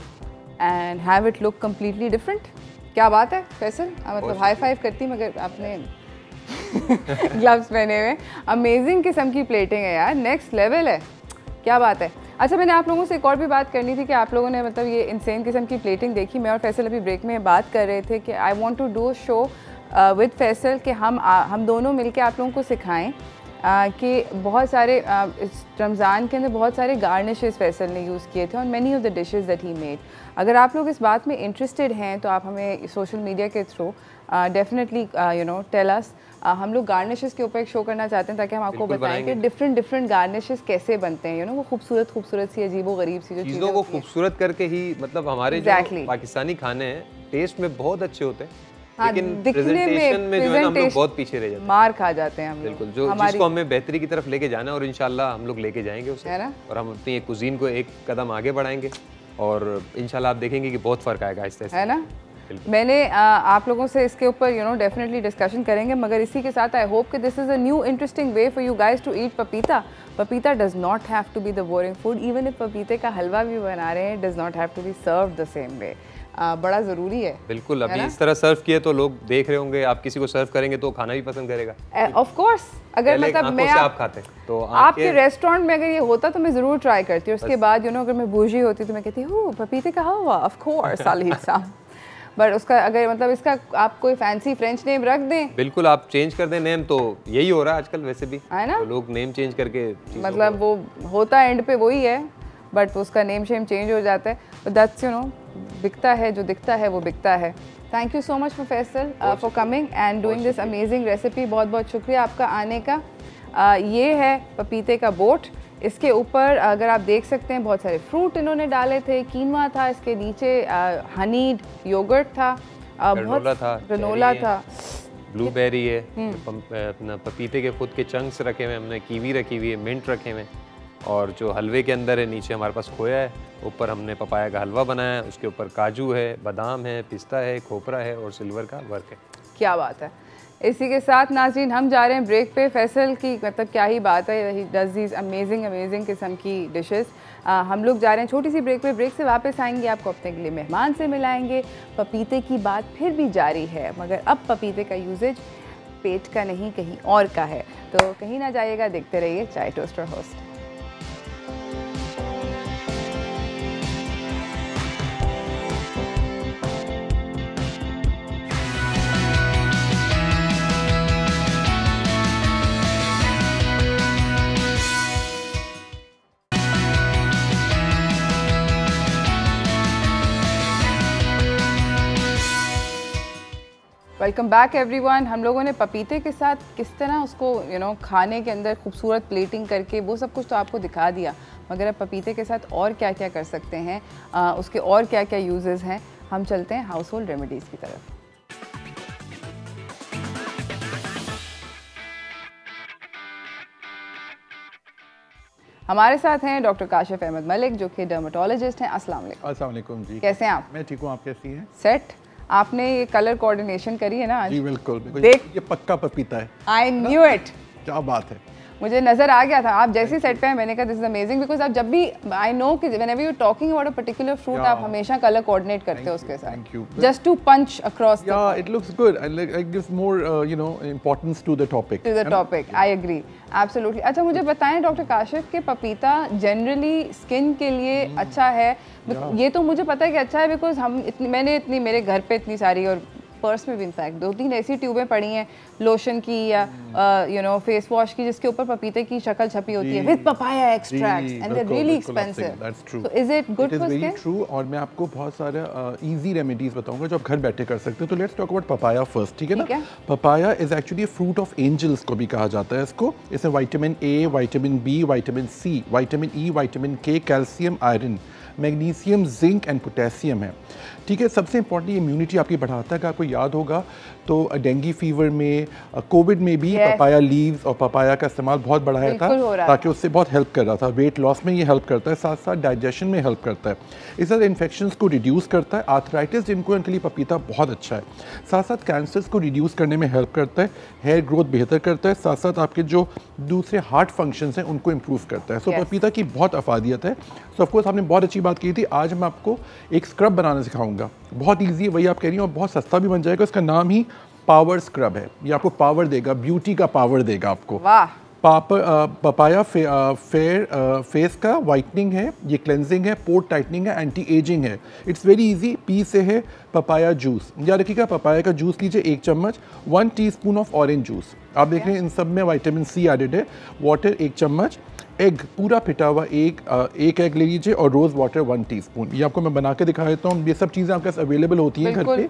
and have it look completely different। क्या बात है फैसल, मतलब हाई फाइव करती मगर आपने ग्लव्स पहने हुए। अमेजिंग किस्म की प्लेटिंग है यार, नेक्स्ट लेवल है, क्या बात है। अच्छा, मैंने आप लोगों से एक और भी बात करनी थी कि आप लोगों ने मतलब ये इंसेन किस्म की प्लेटिंग देखी। मैं और फैसल अभी ब्रेक में बात कर रहे थे कि I want to do show with Faisal कि हम दोनों मिलके आप लोगों को सिखाएं कि बहुत सारे इस रमज़ान के अंदर बहुत सारे गार्निशेस फैसल ने यूज़ किए थे on many of the dishes that he made. अगर आप लोग इस बात में इंटरेस्टेड हैं तो आप हमें सोशल मीडिया के थ्रू डेफिनेटली टेल अस। हम लोग गार्निशेस के ऊपर एक शो करना चाहते हैं ताकि हम आपको बताएं कि डिफरेंट गार्निशेस कैसे बनते हैं। वो खूबसूरत सी अजीबो-गरीब सी जो चीज़ों को खूबसूरत करके ही, मतलब हमारे जो पाकिस्तानी खाने हैं टेस्ट में बहुत अच्छे होते हैं, लेकिन प्रेजेंटेशन में जो है हम लोग बहुत पीछे रह जाते हैं, मार खा जाते हैं हम लोग। बिल्कुल, जो जिसको हमें बेहतरी की तरफ लेके जाना है और इंशाल्लाह हम लोग लेके जाएंगे उसे, है ना? और हम अपनी कुजीन को एक कदम आगे बढ़ाएंगे और इंशाल्लाह आप देखेंगे कि बहुत फर्क आएगा आहिस्ते आहिस्ते, है ना? मैंने आप लोगों से इसके ऊपर डेफिनेटली डिस्कशन करेंगे, मगर इसी के साथ आई होप कि this is a new interesting way for you guys to eat पपीता। पपीता does not have to be the boring food, even if पपीते का हलवा भी बना रहे हैं, does not have to be serve the same way. बड़ा ज़रूरी है। बिल्कुल, अभी इस तरह सर्व किए तो लोग देख रहे होंगे, आप किसी को सर्व करेंगे तो खाना भी पसंद करेगा। ऑफ कोर्स, अगर मतलब मैं आप खाते तो आपके रेस्टोरेंट में अगर ये होता तो मैं ज़रूर ट्राई करती हूँ। उसके बाद अगर मैं बूझी होती तो मैं कहती हूँ पपीते का हलवा, ऑफ कोर्स सालिद साहब। बट उसका अगर मतलब इसका आप कोई फैंसी फ्रेंच नेम रख दें, बिल्कुल आप चेंज कर दें नेम, तो यही हो रहा है आजकल वैसे भी, है ना? तो लोग नेम चेंज करके मतलब वो होता एंड पे वही है, बट उसका नेम शेम चेंज हो जाता है। बट दैट्स बिकता है, जो दिखता है वो बिकता है। Thank you so much Faisal for coming and doing this amazing recipe. बहुत बहुत शुक्रिया आपका आने का। ये है पपीते का बोट। इसके ऊपर अगर आप देख सकते हैं बहुत सारे फ्रूट इन्होंने डाले थे, कीनवा था, इसके नीचे हनीड योगर्ट था, ग्रेनोला था, ब्लूबेरी है, अपना पपीते के खुद के चंक्स रखे हुए, हमने कीवी रखी हुई है, मिंट रखे हुए, और जो हलवे के अंदर है नीचे हमारे पास खोया है, ऊपर हमने पपाया का हलवा बनाया है, उसके ऊपर काजू है, बादाम है, पिस्ता है, खोपरा है और सिल्वर का वर्क है। क्या बात है। इसी के साथ नाज़रीन हम जा रहे हैं ब्रेक पे। फैसल की मतलब क्या ही बात है, ही डज दीज अमेजिंग किस्म की डिशेस। हम लोग जा रहे हैं छोटी सी ब्रेक पे। ब्रेक से वापस आएंगे, आपको अपने के लिए मेहमान से मिलाएंगे। पपीते की बात फिर भी जारी है, मगर अब पपीते का यूजेज पेट का नहीं कहीं और का है, तो कहीं ना जाइएगा, देखते रहिए चाय toaster host. Welcome back everyone. हम लोगों ने पपीते के साथ किस तरह उसको खाने के अंदर खूबसूरत प्लेटिंग करके वो सब कुछ तो आपको दिखा दिया, मगर अब पपीते के साथ और क्या क्या कर सकते हैं, उसके और क्या क्या यूजेस हैं, हम चलते हैं हाउस होल्ड रेमेडीज़ की तरफ। हमारे साथ हैं डॉक्टर काशिफ अहमद मलिक, जो कि डर्मेटोलॉजिस्ट हैं। अस्सलाम वालेकुम। अस्सलाम वालेकुम जी, कैसे हैं आप? मैं ठीक हूँ, आप कैसी हैं? सेट। आपने ये कलर कोऑर्डिनेशन करी है ना आज? जी बिल्कुल, देख ये पक्का पपीता है। I knew it. क्या बात है, मुझे नजर आ गया था। आप जैसी सेट पे हैं, मैंने कहा दिस इज अमेजिंग, बिकॉज आप जब भी आई नो कि whenever you talking about a particular fruit आप हमेशा कलर कोऑर्डिनेट करते हो उसके साथ, जस्ट टू पंच अक्रॉस। या it looks good and it gives more importance to the topic. I agree absolutely. अच्छा मुझे बताएं डॉक्टर काशिफ कि पपीता जनरली स्किन के लिए अच्छा है? ये तो मुझे पता है कि अच्छा है, बिकॉज मैंने मेरे घर पे इतनी सारी, और पर्स में भी इनफैक्ट 2-3 ऐसी ट्यूबें पड़ी हैं लोशन की या फेस वॉश की, जिसके ऊपर पपीते की शक्ल छपी होती है with papaya extracts and they are really expensive. So is it good for skin? True. और मैं आपको बहुत सारे इजी रेमेडीज बताऊंगा जो आप घर बैठे कर सकते हो। तो let's talk about papaya first, ठीक है ना? Papaya is actually fruit of angels को भी कहा जाता है इसको। इसमें vitamin A, vitamin B, vitamin C, vitamin E, vitamin K, calcium, iron, magnesium, zinc and potassium है, ठीक है। सबसे इंपॉर्टेंट इम्यूनिटी आपकी बढ़ाता है। कि आपको याद होगा तो डेंगू फीवर में, कोविड में भी पपाया लीव्स और पपाया का इस्तेमाल बहुत बढ़ाया था, ताकि उससे बहुत हेल्प कर रहा था। वेट लॉस में ये हेल्प करता है, साथ साथ डाइजेशन में हेल्प करता है, इस तरह इन्फेक्शंस को रिड्यूस करता है। आर्थराइटिस जिनको, उनके लिए पपीता बहुत अच्छा है। साथ साथ कैंसर्स को रिड्यूस करने में हेल्प करता है, हेयर ग्रोथ बेहतर करता है, साथ साथ आपके जो दूसरे हार्ट फंक्शंस हैं उनको इम्प्रूव करता है। सो पपीता की बहुत अफादियत है। सो ऑफकोर्स आपने बहुत अच्छी बात की थी। आज मैं आपको एक स्क्रब बनाना सिखाऊंगा, बहुत ईजी है, वही आप कह रही हैं, और बहुत सस्ता भी बन जाएगा। इसका नाम ही पावर स्क्रब है। ये आपको पावर देगा, ब्यूटी का पावर देगा आपको। वाह। पपाया फेस का वाइटनिंग है, ये क्लेंजिंग है, पोर टाइटनिंग है, एंटी एजिंग है। It's very easy. पी से है पपाया जूस, याद रखिएगा पपाया का जूस लीजिए 1 चम्मच, 1 टीस्पून ऑफ ऑरेंज जूस। आप देख रहे हैं इन सब में विटामिन सी एडेड है। वाटर 1 चम्मच, एग पूरा फिटा हुआ एक एग ले लीजिए, और रोज़ वाटर 1 टीस्पून। ये आपको मैं बना के दिखा देता हूँ। ये सब चीज़ें आपके पास अवेलेबल होती हैं घर पे।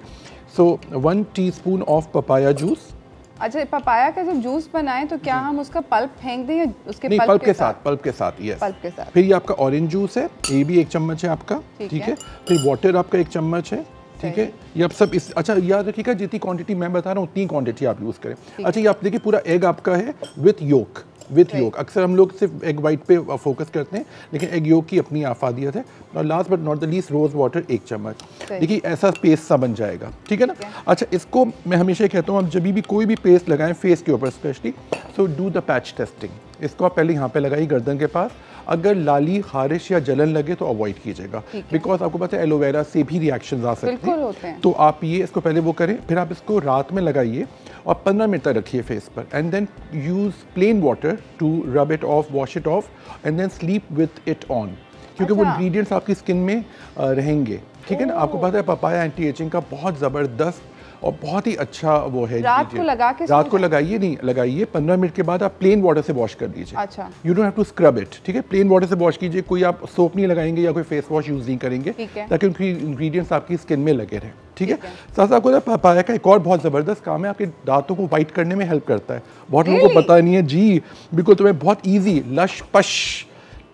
सो 1 टीस्पून ऑफ पपाया जूस। अच्छा, पपाया का जब जूस बनाएं तो क्या हम उसका पल्प फेंक दें या उसके नहीं, पल्प के साथ यस, पल्प के साथ। फिर ये आपका ऑरेंज जूस है, ये भी 1 चम्मच है आपका, ठीक है। फिर वाटर आपका 1 चम्मच है, ठीक है। ये अब सब इस अच्छा याद रखिएगा, जितनी क्वांटिटी मैं बता रहा हूँ उतनी क्वांटिटी आप यूज़ करें। अच्छा ये आप देखिए पूरा एग आपका है विथ योक, विथ योक। अक्सर हम लोग सिर्फ एग वाइट पे फोकस करते हैं, लेकिन एग योक की अपनी आफादियत है। और last but not the least rose water 1 चम्मच। देखिए ऐसा पेस्ट सा बन जाएगा, ठीक है ना। अच्छा इसको मैं हमेशा कहता हूँ, आप जब भी कोई भी पेस्ट लगाएं फेस के ऊपर specially, so do the patch testing. इसको आप पहले यहाँ पे लगाइए गर्दन के पास। अगर लाली, खारिश या जलन लगे तो अवॉइड कीजिएगा, बिकॉज आपको पता है एलोवेरा से भी रिएक्शंस आ सकते हैं। तो आप ये इसको पहले वो करें, फिर आप इसको रात में लगाइए और 15 मिनट तक रखिए फेस पर, and then use plain water to rub it off, wash it off, and then sleep with it on, क्योंकि वो इंग्रेडिएंट्स आपकी स्किन में रहेंगे, ठीक है ना। आपको पता है पपाया एंटी एजिंग का बहुत ज़बरदस्त और बहुत ही अच्छा वो है। रात को लगा के रात को लगाइए, नहीं लगाइए, 15 मिनट के बाद आप प्लेन वाटर से वॉश कर दीजिए। अच्छा, you don't have to scrub it, ठीक है। प्लेन वाटर से वॉश कीजिए, कोई आप सोप नहीं लगाएंगे या कोई फेस वॉश यूज नहीं करेंगे, ताकि उनकी इंग्रेडिएंट्स आपकी स्किन में लगे रहें, ठीक है। साथ आपको ना पपाया का एक और बहुत ज़बरदस्त काम है, आपके दांतों को वाइट करने में हेल्प करता है। बहुत लोगों को पता नहीं है जी, बिल्कुल। तो मैं बहुत ईजी लश पश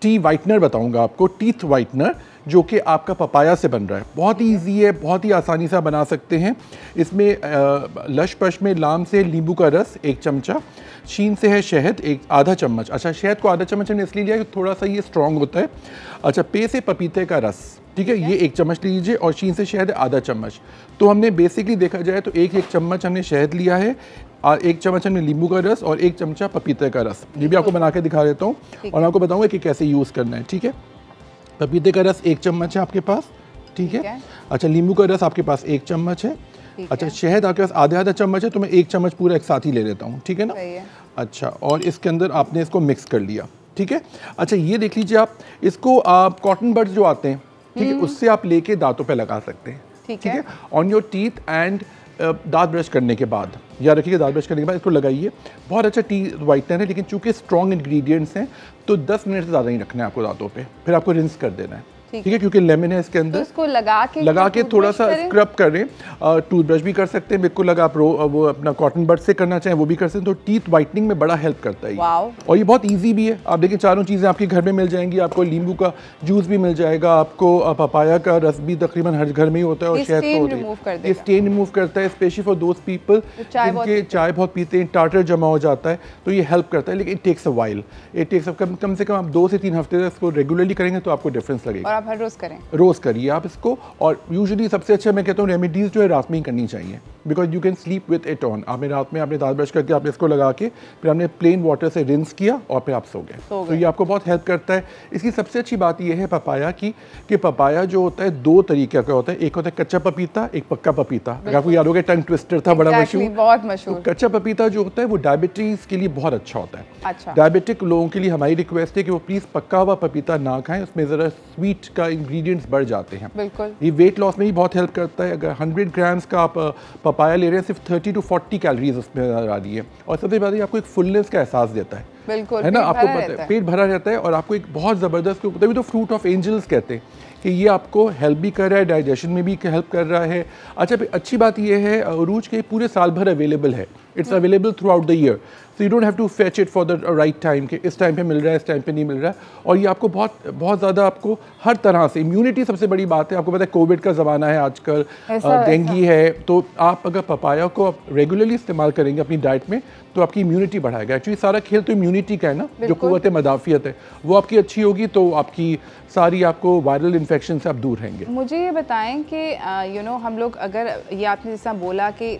टी वाइटनर बताऊंगा आपको, टीथ वाइटनर, जो कि आपका पपाया से बन रहा है। बहुत ही ईजी है, बहुत ही आसानी से बना सकते हैं। इसमें लश पश में लाम से नींबू का रस 1 चमचा, शीन से है शहद आधा चम्मच। अच्छा शहद को आधा चम्मच हमने इसलिए लिया कि थोड़ा सा ये स्ट्रॉन्ग होता है। अच्छा पे से पपीते का रस, ठीक है, ये 1 चम्मच लीजिए, और शीन से शहद आधा चम्मच। तो हमने बेसिकली देखा जाए तो एक चम्मच हमने शहद लिया है, 1 चम्मच हमने नींबू का रस और 1 चमचा पपीते का रस। ये भी आपको बना के दिखा देता हूँ और मैं आपको बताऊँगा कि कैसे यूज़ करना है, ठीक है। पपीते का रस 1 चम्मच है आपके पास, ठीक है। अच्छा नींबू का रस आपके पास 1 चम्मच है। अच्छा शहद आपके पास आधा चम्मच है, तो मैं 1 चम्मच पूरा एक साथ ही ले लेता हूँ, ठीक है ना। अच्छा और इसके अंदर आपने इसको मिक्स कर लिया, ठीक है। अच्छा ये देख लीजिए आप, इसको आप कॉटन बड्स जो आते हैं, ठीक है, उससे आप लेके दांतों पे लगा सकते हैं, ठीक है, ऑन योर टीथ एंड दांत ब्रश करने के बाद, या रखिएगा दांत ब्रश करने के बाद इसको लगाइए। बहुत अच्छा टी वाइटनर है, लेकिन चूंकि स्ट्रॉन्ग इंग्रेडिएंट्स हैं तो 10 मिनट से ज़्यादा नहीं रखना है आपको दांतों पे, फिर आपको रिंस कर देना है, ठीक है, क्योंकि लेमन है इसके अंदर। तो इसको लगा के थोड़ा सा स्क्रब करें। टूथब्रश भी कर सकते हैं, बिल्कुल लगा आप वो अपना कॉटन बड से करना चाहें वो भी कर सकते हैं। तो टीथ वाइटनिंग में बड़ा हेल्प करता है। और ये बहुत ईजी भी है। आप देखिए चारों चीज़ें आपके घर में मिल जाएंगी। आपको नींबू का जूस भी मिल जाएगा, आपको पपाया का रस भी तकरीबन हर घर में ही होता है, और शहद तो होता है, ये स्टेन रिमूव करता है, स्पेशली फॉर दोज पीपल जिनके चाय बहुत पीते हैं, टाटर जमा हो जाता है, तो ये हेल्प करता है। लेकिन it takes a while, it takes कम से कम आप 2 से 3 हफ्ते तक इसको रेगुलरली करेंगे तो आपको डिफरेंस लगेगा। और आप हर रोज़ करें, रोज़ करिए आप इसको। और यूजुअली सबसे अच्छा मैं कहता हूँ रेमेडीज़ जो है रात में ही करनी चाहिए, because you can sleep with it on. आपने रात में आपने दांत ब्रश करके आपने इसको लगा के फिर आपने प्लेन वाटर से रिंस किया और फिर आप सो गए। तो ये आपको बहुत हेल्प करता है। इसकी सबसे अच्छी बात ये है पपाया की कि पपाया जो होता है 2 तरीके का होता है, एक होता है कच्चा पपीता, एक पक्का पपीता। अगर आपको याद होगा टंग ट्विस्टर था बड़ा मशहूर, बहुत मशहूर। तो कच्चा पपीता जो होता है वो डायबिटीज़ के लिए बहुत अच्छा होता है। अच्छा। डायबिटिक लोगों के लिए हमारी रिक्वेस्ट है कि वो प्लीज़ पक्का हुआ पपीता ना खाएं, उसमें ज़रा स्वीट का इंग्रेडिएंट्स बढ़ जाते हैं। बिल्कुल। ये वेट लॉस में भी बहुत हेल्प करता है। अगर 100 ग्राम्स का आप पपाया ले रहे हैं, सिर्फ 30 to 40 कैलोरीज उसमें आ रही है, और सबसे ज़्यादा आपको एक फुलनेस का एहसास देता है। बिल्कुल, है ना, आपको पता है पेट भरा रहता है, और आपको एक बहुत ज़बरदस्त, तभी तो फ्रूट ऑफ एंजल्स कहते हैं कि ये आपको हेल्प भी कर रहा है, डाइजेशन में भी हेल्प कर रहा है। अच्छा अच्छी बात ये है अरूज के पूरे साल भर अवेलेबल है, it's available throughout the year, so you don't have to fetch it for the right time कि इस टाइम पे मिल रहा है, इस टाइम पे नहीं मिल रहा है। और ये आपको बहुत बहुत ज़्यादा आपको हर तरह से इम्यूनिटी सबसे बड़ी बात है। आपको पता है कोविड का ज़माना है आजकल, डेंगू है, तो आप अगर पपाया को आप रेगुलरली इस्तेमाल करेंगे अपनी डाइट में तो आपकी इम्यूनिटी बढ़ाएगा। एक्चुअली सारा खेल तो इम्यूनिटी का है ना, जो कुव्वत मदाफियत है वो आपकी अच्छी होगी तो आपकी सारी आपको वायरल इन्फेक्शन से आप दूर रहेंगे। मुझे ये बताएं कि यू नो हम लोग अगर ये आपने जैसा बोला कि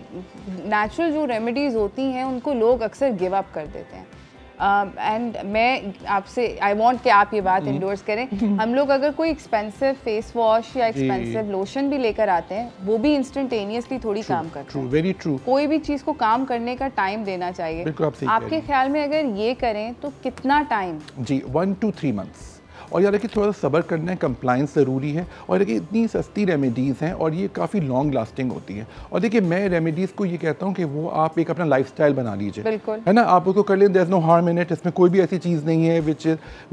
नेचुरल जो रेमेडीज़ होती हैं उनको लोग अक्सर गिव अप कर देते हैं, एंड मैं आपसे आई वांट कि आप ये बात इंडोर्स करें। हम लोग अगर कोई एक्सपेंसिव फेस वॉश या एक्सपेंसिव लोशन भी लेकर आते हैं, वो भी इंस्टेंटेनियसली थोड़ी काम करते हैं। Very true. कोई भी चीज़ को काम करने का टाइम देना चाहिए। आपके ख्याल में अगर ये करें तो कितना टाइम? Ji 1 to 3 months। और यार देखिए थोड़ा सा सब्र करना है, कंप्लाइंस ज़रूरी है। और देखिए इतनी सस्ती रेमेडीज़ हैं और ये काफ़ी लॉन्ग लास्टिंग होती है। और देखिए मैं रेमेडीज़ को ये कहता हूँ कि वो आप एक अपना लाइफस्टाइल बना लीजिए, बिल्कुल, है ना। आप उसको कर लें, there is no harm in it. इसमें कोई भी ऐसी चीज़ नहीं है विच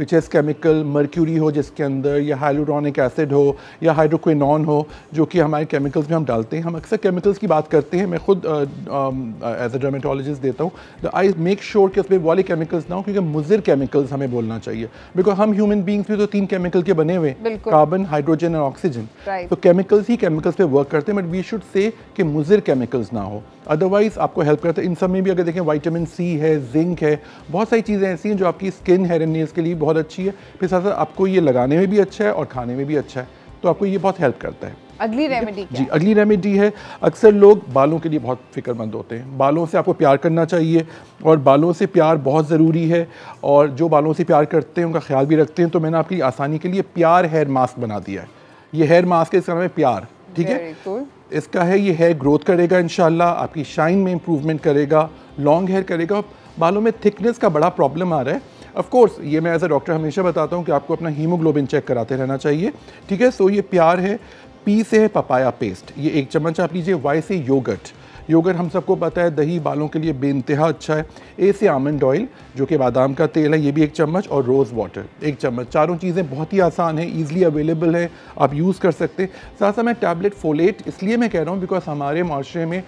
इज़ केमिकल, मर्क्यूरी हो जिसके अंदर, या हाइलुरोनिक एसिड हो, या हाइड्रोक्विनोन हो, जो कि हमारे केमिकल्स में हम डालते हैं। हम अक्सर केमिकल्स की बात करते हैं, मैं खुद एज अ डर्मेटोलॉजिस्ट देता हूँ, आई मेक श्योर कि उसमें वाले केमिकल्स ना हो, क्योंकि मुज़िर केमिकल्स हमें बोलना चाहिए, बिकॉज हम ह्यूमन बींग्स लिविंग थिंग्स तो 3 केमिकल के बने हुए, कार्बन, हाइड्रोजन और ऑक्सीजन। तो केमिकल्स ही केमिकल्स पे वर्क करते हैं, बट वी शुड से कि मुज़िर केमिकल्स ना हो, अदरवाइज आपको हेल्प करते हैं। इन सब में भी अगर देखें विटामिन सी है, जिंक है, बहुत सारी चीज़ें ऐसी हैं जो आपकी स्किन, हेयर एंड नेल्स के लिए बहुत अच्छी है, फिर साथ साथ आपको ये लगाने में भी अच्छा है और खाने में भी अच्छा है, तो आपको ये बहुत हेल्प करता है। अगली रेमेडी जी, अगली रेमेडी है, अक्सर लोग बालों के लिए बहुत फिक्रमंद होते हैं, बालों से आपको प्यार करना चाहिए और बालों से प्यार बहुत ज़रूरी है, और जो बालों से प्यार करते हैं उनका ख्याल भी रखते हैं, तो मैंने आपकी आसानी के लिए प्यार हेयर मास्क बना दिया है। ये हेयर मास्क है, इसका नाम है प्यार, ठीक है। इसका है, ये हेयर ग्रोथ करेगा इंशाल्लाह, आपकी शाइन में इम्प्रूवमेंट करेगा, लॉन्ग हेयर करेगा। बालों में थिकनेस का बड़ा प्रॉब्लम आ रहा है, ऑफ कोर्स ये मैं एज अ डॉक्टर हमेशा बताता हूँ कि आपको अपना हीमोग्लोबिन चेक कराते रहना चाहिए, ठीक है। सो ये प्यार है, पी से है पपाया पेस्ट, ये 1 चम्मच आप लीजिए। वाई से योगर्ट, योगर्ट हम सबको पता है दही बालों के लिए बेइंतहा अच्छा है। ए से आमंड ऑयल जो कि बादाम का तेल है, ये भी 1 चम्मच, और रोज़ वाटर 1 चम्मच। चारों चीज़ें बहुत ही आसान है, ईजिली अवेलेबल है, आप यूज़ कर सकते हैं। साथ साथ मैं टैबलेट फोलेट इसलिए मैं कह रहा हूँ बिकॉज हमारे माशरे में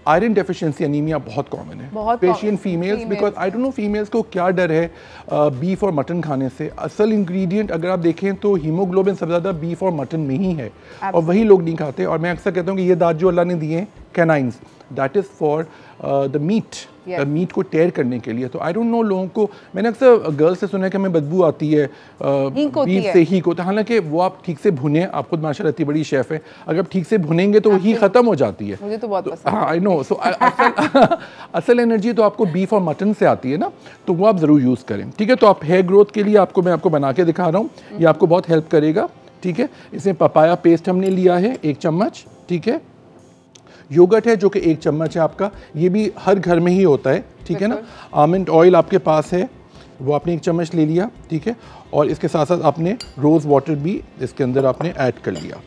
आयरन डेफिशिएंसी अनीमिया बहुत कॉमन है, patient females, because I don't know females को क्या डर है बीफ और मटन खाने से। असल इंग्रेडिएंट अगर आप देखें तो हीमोग्लोबिन सबसे ज़्यादा बीफ और मटन में ही है, और वही लोग नहीं खाते। और मैं अक्सर कहता हूँ कि ये दांत जो अल्लाह ने दिए हैं canines, that is for the meat को टेयर करने के लिए। तो आई डोंट नो, लोगों को मैंने अक्सर गर्ल्स से सुना है कि हमें बदबू आती है बीफ से, हीक होता है, हालांकि वो आप ठीक से भुने, आप खुद माशाल्लाह इतनी बड़ी शेफ है, अगर आप ठीक से भुनेंगे तो ही ख़त्म हो जाती है। मुझे तो बहुत पसंद है। हाँ, आई नो। सो असल एनर्जी तो आपको बीफ और मटन से आती है ना, तो वो आप ज़रूर यूज़ करें, ठीक है। तो आप हेयर ग्रोथ के लिए मैं आपको बना के दिखा रहा हूँ, ये आपको बहुत हेल्प करेगा, ठीक है। इसमें पपाया पेस्ट हमने लिया है 1 चम्मच, ठीक है। योगर्ट है जो कि 1 चम्मच है आपका, ये भी हर घर में ही होता है, ठीक है ना। आमंड ऑयल आपके पास है, वो आपने 1 चम्मच ले लिया, ठीक है। और इसके साथ साथ आपने रोज़ वाटर भी इसके अंदर आपने ऐड कर लिया,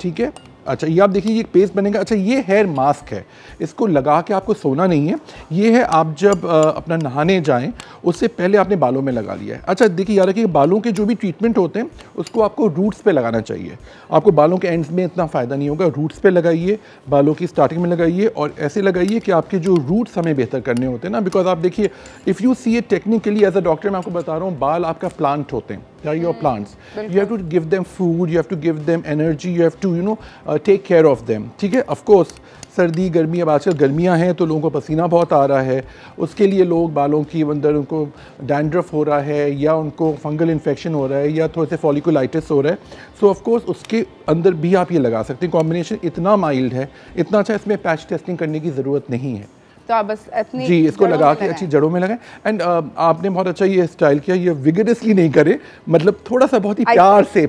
ठीक है। अच्छा, ये आप देखिए ये पेस्ट बनेगा। अच्छा, ये हेयर मास्क है, इसको लगा के आपको सोना नहीं है, ये है आप जब अपना नहाने जाएं उससे पहले आपने बालों में लगा लिया है। अच्छा देखिए यार, कि बालों के जो भी ट्रीटमेंट होते हैं उसको आपको रूट्स पे लगाना चाहिए, आपको बालों के एंड्स में इतना फ़ायदा नहीं होगा। रूट्स पे लगाइए, बालों की स्टार्टिंग में लगाइए, और ऐसे लगाइए कि आपके जो रूट्स हमें बेहतर करने होते हैं ना, बिकॉज आप देखिए if you see it technically as a doctor मैं आपको बता रहा हूँ, बाल आपका प्लांट होते हैं, your plants, you have to give them food, you have to give them energy, you have to take care of them, ठीक है। of course सर्दी गर्मी, अब आजकल गर्मियां हैं तो लोगों को पसीना बहुत आ रहा है, उसके लिए लोग बालों की अंदर उनको डैंड्रफ हो रहा है, या उनको फंगल इन्फेक्शन हो रहा है, या थोड़े से फॉलिकुलाइटिस हो रहा है, सो ऑफ कोर्स उसके अंदर भी आप ये लगा सकते हैं। कॉम्बिनेशन इतना माइल्ड है, इतना अच्छा, इसमें पैच टेस्टिंग करने की ज़रूरत नहीं है, तो आप बस अपनी जी इसको लगा के अच्छी जड़ों में लगाएं। एंड आपने बहुत अच्छा ये स्टाइल किया, ये विगरसली नहीं करे, मतलब थोड़ा सा बहुत ही प्यार से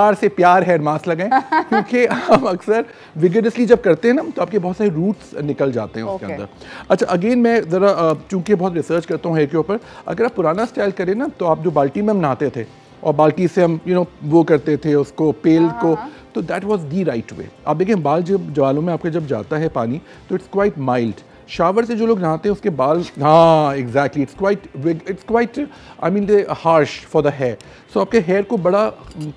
प्यार हेयर मास्क लगाएं, क्योंकि हम अक्सर विगरसली जब करते हैं ना तो आपके बहुत सारे रूट्स निकल जाते हैं उसके अंदर। अच्छा, अगेन मैं ज़रा चूँकि बहुत रिसर्च करता हूँ हेयर के ऊपर, अगर आप पुराना स्टाइल करें ना तो आप जो बाल्टी में हम नहाते थे और बाल्टी से हम वो करते थे उसको पेल को, तो that was the right way. आप देखें बाल जब बालों में आपके जब जाता है पानी तो इट्स क्वाइट माइल्ड। शावर से जो लोग नहाते हैं उसके बाल, हाँ exactly, it's quite I mean the harsh for the hair. So आपके हेयर को बड़ा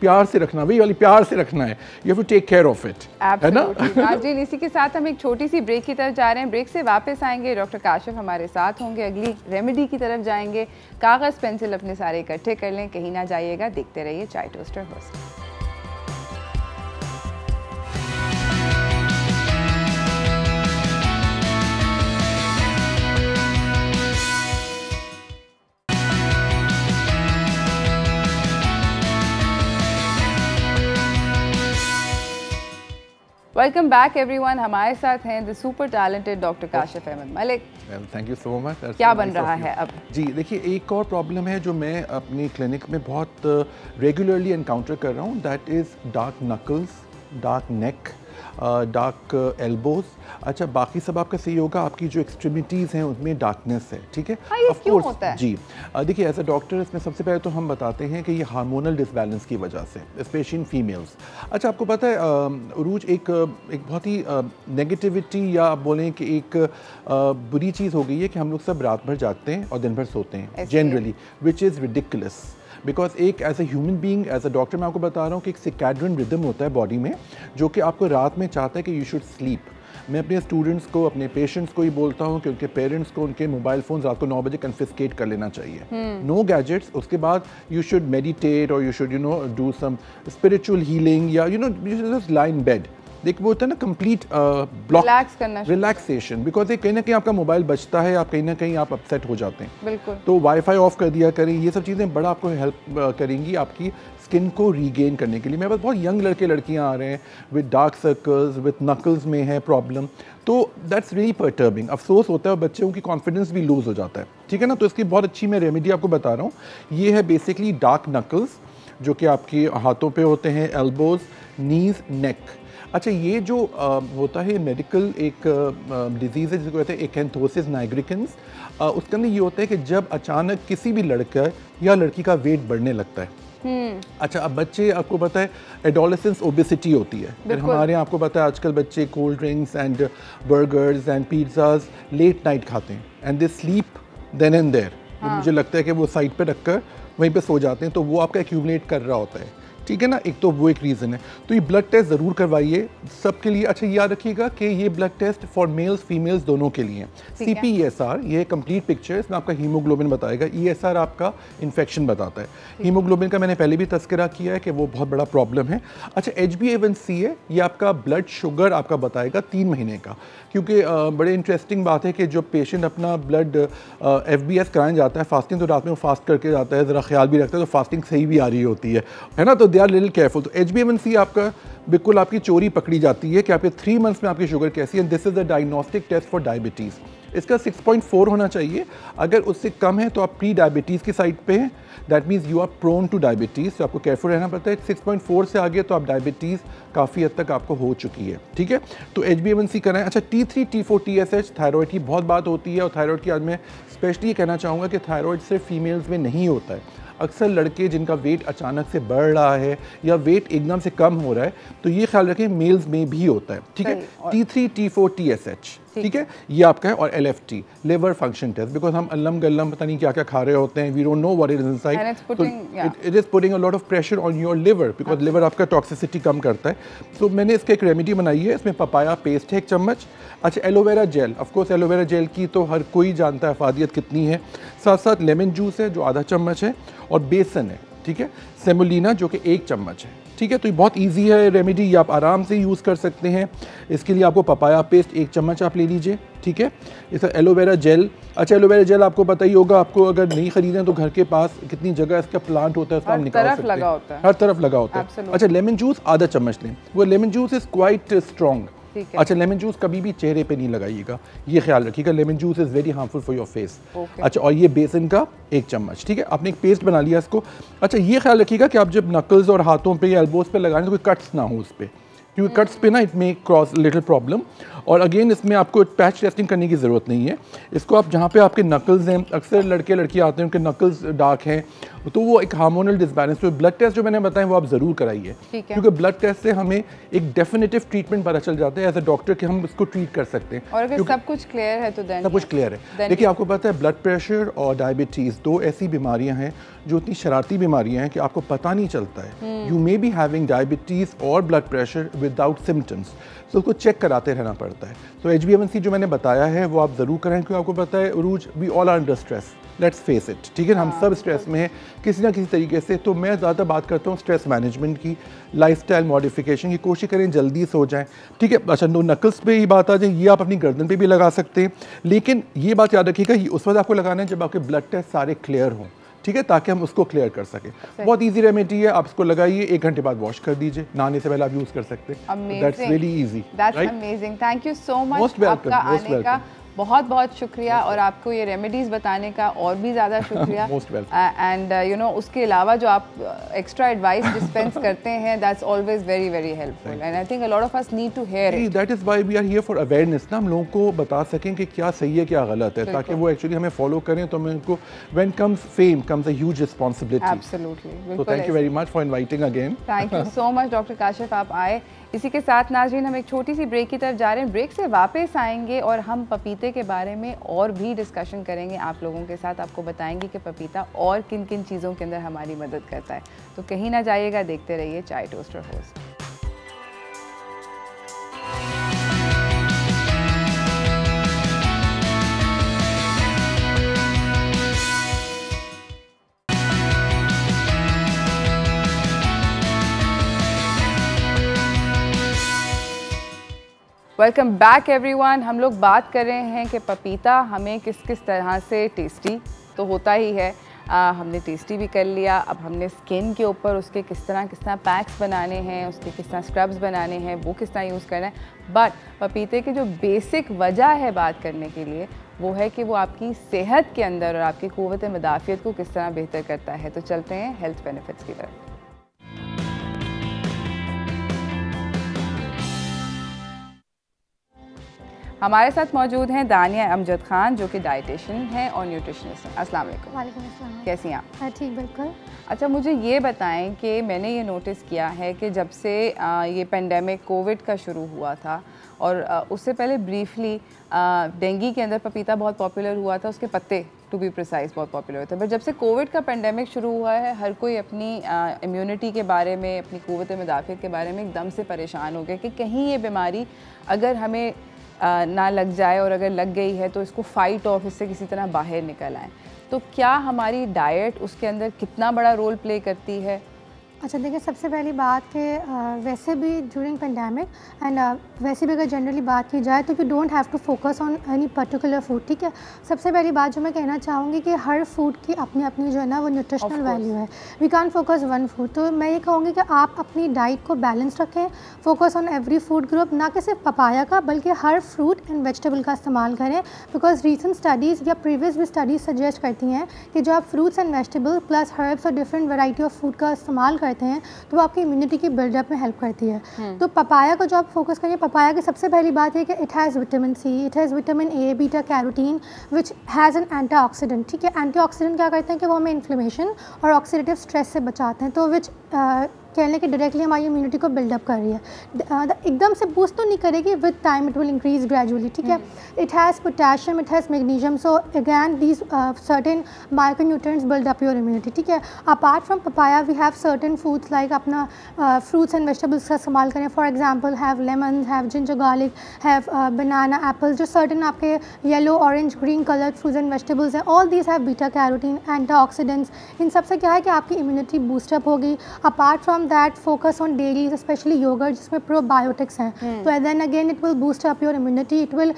प्यार से रखना, वही वाली प्यार से रखना है, you have to take care of it, है ना। जी, इसी के साथ हम एक छोटी सी ब्रेक की तरफ जा रहे हैं, ब्रेक से वापस आएंगे, डॉक्टर काशिफ हमारे साथ होंगे, अगली रेमेडी की तरफ जाएंगे। कागज़ पेंसिल अपने सारे इकट्ठे कर लें, कहीं ना जाइएगा, देखते रहिए चाय toaster host. Welcome back everyone, हमारे साथ हैं the super talented doctor Kashif Ahmed Malik. Thank you so much. क्या बन रहा है अब? जी देखिए, एक और प्रॉब्लम है जो मैं अपनी क्लिनिक में बहुत रेगुलरली एनकाउंटर कर रहा हूँ, that is dark knuckles, dark neck, dark elbows. अच्छा, बाकी सब आपका सही होगा, आपकी जो एक्सट्रीमिटीज़ हैं उसमें डार्कनेस है, ठीक है। ऑफ कोर्स जी देखिए, एज अ डॉक्टर इसमें सबसे पहले तो हम बताते हैं कि ये हार्मोनल डिसबैलेंस की वजह से, स्पेशली इन फीमेल्स। अच्छा, आपको पता है उरूज एक बहुत ही नेगेटिविटी या आप बोलें कि एक बुरी चीज़ हो गई है कि हम लोग सब रात भर जागते हैं और दिन भर सोते हैं generally, which is ridiculous. Because एक as a human being, as a doctor मैं आपको बता रहा हूँ कि एक सिर्कैडियन रिदम होता है बॉडी में जो कि आपको रात में चाहता है कि यू शुड स्लीप, मैं अपने स्टूडेंट्स को, अपने पेशेंट्स को ही बोलता हूँ कि उनके पेरेंट्स को उनके मोबाइल फ़ोन रात को 9 बजे कन्फिस्केट कर लेना चाहिए। No gadgets. उसके बाद यू शुड मेडिटेट और you should do some spiritual healing या you should just lie in bed. देखो वो होता है ना कंप्लीट ब्लॉक रिलैक्सेशन, बिकॉज ये कहीं ना कहीं आपका मोबाइल बचता है, आप कहीं ना कहीं आप अपसेट हो जाते हैं। बिल्कुल। तो वाईफाई ऑफ कर दिया करें, ये सब चीज़ें बड़ा आपको हेल्प करेंगी आपकी स्किन को रीगेन करने के लिए। मेरे पास बहुत यंग लड़के लड़कियां आ रहे हैं with dark circles, with knuckles में है प्रॉब्लम, तो दैट्स रियली पर्टर्बिंग। अफसोस होता है और बच्चों की कॉन्फिडेंस भी लूज़ हो जाता है, ठीक है ना। तो इसकी बहुत अच्छी मैं रेमेडी आपको बता रहा हूँ। ये है बेसिकली डार्क नकल्स, जो कि आपके हाथों पे होते हैं, एल्बोज, नीज, नेक। अच्छा, ये जो होता है मेडिकल एक डिजीज़ है जिसको कहते हैं एकैंथोसिस नाइग्रिकन्स। उसके अंदर ये होता है कि जब अचानक किसी भी लड़का या लड़की का वेट बढ़ने लगता है। अच्छा, अब बच्चे, आपको पता है एडोलेसेंस ओबेसिटी होती है, फिर हमारे यहाँ आपको पता है आजकल बच्चे cold drinks and burgers and pizzas late night खाते हैं and they sleep then and there. मुझे लगता है कि वो साइड पे रखकर वहीं पे सो जाते हैं, तो वो आपका एक्यूमुलेट कर रहा होता है, ठीक है ना। एक तो वो एक रीज़न है। तो ये ब्लड टेस्ट ज़रूर करवाइए सबके लिए। अच्छा, याद रखिएगा कि ये blood test for males females दोनों के लिए। CP-ESR ये कंप्लीट पिक्चर, इसमें आपका हीमोग्लोबिन बताएगा, ESR आपका इन्फेक्शन बताता है। हीमोग्लोबिन का मैंने पहले भी तस्करा किया है कि वो बहुत बड़ा प्रॉब्लम है। अच्छा, HbA1c है, ये आपका ब्लड शुगर आपका बताएगा 3 महीने का, क्योंकि बड़े इंटरेस्टिंग बात है कि जो पेशेंट अपना ब्लड FBS कराने जाता है फास्टिंग, तो रात में वो फास्ट करके जाता है, ज़रा ख्याल भी रखता है, तो फास्टिंग सही भी आ रही होती है ना, तो दे आर लिटिल केयरफुल। तो HbA1c आपका बिल्कुल आपकी चोरी पकड़ी जाती है कि आपके 3 मंथ्स में आपकी शुगर कैसी है। This is the diagnostic test for diabetes. इसका 6.4 होना चाहिए, अगर उससे कम है तो आप प्री डायबिटीज़ की साइड पे हैं, that means you are prone to diabetes, तो आपको केयरफुल रहना पड़ता है। 6.4 से आगे तो आप डायबिटीज़ काफ़ी हद तक आपको हो चुकी है, ठीक है। तो HbA1c कराएं। अच्छा, T3, T4, TSH थायराइड की बहुत बात होती है, और थायराइड की आज मैं स्पेशली ये कहना चाहूँगा कि थायराइड सिर्फ फीमेल्स में नहीं होता है। अक्सर लड़के जिनका वेट अचानक से बढ़ रहा है या वेट एकदम से कम हो रहा है, तो ये ख्याल रखें मेल्स में भी होता है, ठीक है। T3, T4, TSH, ठीक है, ये आपका है। और LFT liver function test, because हम अल्लम गल्लम पता नहीं क्या क्या खा रहे होते हैं, we don't know what is inside, it is putting a lot of pressure on your liver, because liver आपका टॉक्सिसिटी कम करता है। तो मैंने इसका एक रेमेडी बनाई है, इसमें पपाया पेस्ट है 1 चम्मच। अच्छा, aloe vera gel, of course aloe vera gel की तो हर कोई जानता है अफादियत कितनी है। साथ साथ लेमन जूस है जो आधा चम्मच है, और बेसन है, ठीक है, सेमोलिना जो कि 1 चम्मच है, ठीक है। तो ये बहुत इजी है रेमेडी, ये आप आराम से यूज़ कर सकते हैं। इसके लिए आपको पपाया पेस्ट 1 चम्मच आप ले लीजिए, ठीक है। इसका एलोवेरा जेल, अच्छा एलोवेरा जेल आपको पता ही होगा, आपको अगर नहीं खरीदें तो घर के पास कितनी जगह इसका प्लांट होता है, उसको हम निकाल सकते हैं, हर तरफ लगा होता है। अच्छा, लेमन जूस आधा चम्मच लें, वो lemon juice is quite strong. अच्छा, लेमन जूस कभी भी चेहरे पे नहीं लगाइएगा, ये ख्याल रखिएगा, lemon juice is very harmful for your face. अच्छा, और ये बेसन का 1 चम्मच, ठीक है। आपने एक पेस्ट बना लिया इसको। अच्छा, ये ख्याल रखिएगा कि आप जब नकल्स और हाथों पे या एल्बोज पे लगाएं तो कोई कट्स ना हो उस पर, क्योंकि कट्स पे ना it may cross little problem. और अगेन इसमें आपको पैच टेस्टिंग करने की ज़रूरत नहीं है। इसको आप जहाँ पे आपके नकल्स हैं, अक्सर लड़के लड़कियाँ आते हैं उनके नकल्स डार्क हैं, तो वो एक हार्मोनल डिसबैलेंस, तो ब्लड टेस्ट जो मैंने बताया वो आप ज़रूर कराइए, क्योंकि ब्लड टेस्ट से हमें एक डेफिनेटिव ट्रीटमेंट पता चल जाता है एज अ डॉक्टर कि हम इसको ट्रीट कर सकते हैं। और अगर सब कुछ क्लियर है तो सब कुछ क्लियर है। देखिए, आपको पता है ब्लड प्रेशर और डायबिटीज़ 2 ऐसी बीमारियाँ हैं जो इतनी शरारती बीमारियाँ हैं कि आपको पता नहीं चलता है। You may be having diabetes और ब्लड प्रेशर विदाउट सिम्टम्स, तो उसको चेक कराते रहना पड़ता है। तो HbA1c जो मैंने बताया है वो आप ज़रूर करें, क्योंकि आपको पता है Urooj, we all are under stress, let's face it, ठीक है। हम सब स्ट्रेस में हैं किसी ना किसी तरीके से। तो मैं ज़्यादा बात करता हूँ स्ट्रेस मैनेजमेंट की, लाइफस्टाइल मॉडिफिकेशन की, कोशिश करें जल्दी सो जाएं, ठीक है। अच्छा, नकल्स पे ही बात आ जाए, ये आप अपनी गर्दन पे भी लगा सकते हैं, लेकिन ये बात याद रखिएगा ये उस वक्त आपको लगाना है जब आपके ब्लड टेस्ट सारे क्लियर हों, ठीक है, ताकि हम उसको क्लियर कर सकें। बहुत इजी रेमेडी है, आप इसको लगाइए, 1 घंटे बाद वॉश कर दीजिए, नहाने से पहले आप यूज़ कर सकते हैं। That's really easy, that's amazing. Thank you so much आपका आने का, बहुत बहुत शुक्रिया, और आपको ये रेमेडीज़ बताने का और भी ज़्यादा शुक्रिया। एंड यू नो, उसके अलावा जो आप एक्स्ट्रा एडवाइस डिस्पेंस करते हैं, that's always very very helpful, and I think a lot of us need to hear it. That is why we are here for awareness, ना हम लोगों को बता सकें कि क्या सही है क्या गलत है, ताकि वो एक्चुअली हमें फॉलो करें। तो मैं उनको, when comes fame comes a huge responsibility. Absolutely. तो thank you very much for inviting again. Thank you so much doctor Kashif, आप आए। इसी के साथ नाज़रीन, हम एक छोटी सी ब्रेक की तरफ जा रहे हैं, ब्रेक से वापस आएंगे और हम पपीते के बारे में और भी डिस्कशन करेंगे आप लोगों के साथ, आपको बताएंगे कि पपीता और किन किन चीज़ों के अंदर हमारी मदद करता है। तो कहीं ना जाइएगा, देखते रहिए चाय toaster host. Welcome back everyone. हम लोग बात कर रहे हैं कि पपीता हमें किस किस तरह से टेस्टी तो होता ही है, हमने टेस्टी भी कर लिया। अब हमने स्किन के ऊपर उसके किस तरह पैक्स बनाने हैं, उसके किस तरह स्क्रब्स बनाने हैं, वो किस तरह यूज़ करना है। बट पपीते की जो बेसिक वजह है बात करने के लिए वो है कि वो आपकी सेहत के अंदर और आपकी क़ुव्वत मुदाफ़ियत को किस तरह बेहतर करता है। तो चलते हैं हेल्थ बेनिफिट्स की तरफ। हमारे साथ मौजूद हैं दानिया अमजद खान जो कि डाइटिशियन हैं और न्यूट्रिशनिस्ट हैं। अस्सलाम वालेकुम। वालेकुम अस्सलाम। कैसी हैं आप? ठीक, बिल्कुल। अच्छा, मुझे ये बताएं कि मैंने ये नोटिस किया है कि जब से ये पेंडेमिक कोविड का शुरू हुआ था और उससे पहले ब्रीफली डेंगू के अंदर पपीता बहुत पॉपुलर हुआ था, उसके पत्ते टू बी प्रिसाइज बहुत पॉपुलर हुए थे। बट जब से कोविड का पेंडेमिक शुरू हुआ है हर कोई अपनी इम्यूनिटी के बारे में, अपनी क़ुव्वत मुदाफ़ियत के बारे में एकदम से परेशान हो गए कि कहीं ये बीमारी अगर हमें ना लग जाए और अगर लग गई है तो इसको फाइट ऑफ, इससे किसी तरह बाहर निकल आएँ। तो क्या हमारी डाइट उसके अंदर कितना बड़ा रोल प्ले करती है? अच्छा, देखिए, सबसे पहली बात कि वैसे भी ड्यूरिंग पेंडेमिक एंड वैसे भी अगर जनरली बात की जाए तो you don't have to focus on any particular food, ठीक है। सबसे पहली बात जो मैं कहना चाहूँगी कि हर फूड की अपनी अपनी जो है ना वो न्यूट्रिशनल वैल्यू है। We can't focus one food. तो मैं ये कहूँगी कि आप अपनी डाइट को बैलेंस रखें, focus on every food group, ना कि सिर्फ पपाया का बल्कि हर फ्रूट एंड वेजिटेबल का इस्तेमाल करें। बिकॉज रीसेंट स्टडीज़ या प्रीवियस भी स्टडीज़ सजेस्ट करती हैं कि जो आप fruits and vegetable plus herbs और डिफरेंट वैरायटी ऑफ फूड का इस्तेमाल करते हैं तो वो आपकी इम्यूनिटी की बिल्डअप में हेल्प करती है। तो पपाया को जो आप फोकस करिए, पपाया की सबसे पहली बात है कि it has vitamin C, it has vitamin A, beta carotene which has an antioxidant, ठीक है। एंटीऑक्सीडेंट क्या करते हैं कि वो हमें इन्फ्लेमेशन और ऑक्सीडेटिव स्ट्रेस से बचाते हैं, तो विच कहने कि डायरेक्टली हमारी इम्यूनिटी को बिल्डअप कर रही है। एकदम से बूस्ट तो नहीं करेगी, with time it will increase gradually, ठीक है। It has potassium, it has magnesium, so again these certain micronutrients build up your immunity, ठीक है। Apart from papaya we have certain foods like अपना फ्रूट्स एंड वेजिटेबल्स का इस्तेमाल करें। For example have lemon, have ginger garlic, have banana, apple, जो सर्टेन आपके yellow, orange, green coloured fruits and vegetables हैं, all these have beta carotene, antioxidants. इन सबसे क्या है कि आपकी इम्यूनिटी बूस्टअप होगी। Apart from that focus on dairies, especially yogurt जिसमें probiotics हैं, तो then again it will boost up your immunity, it will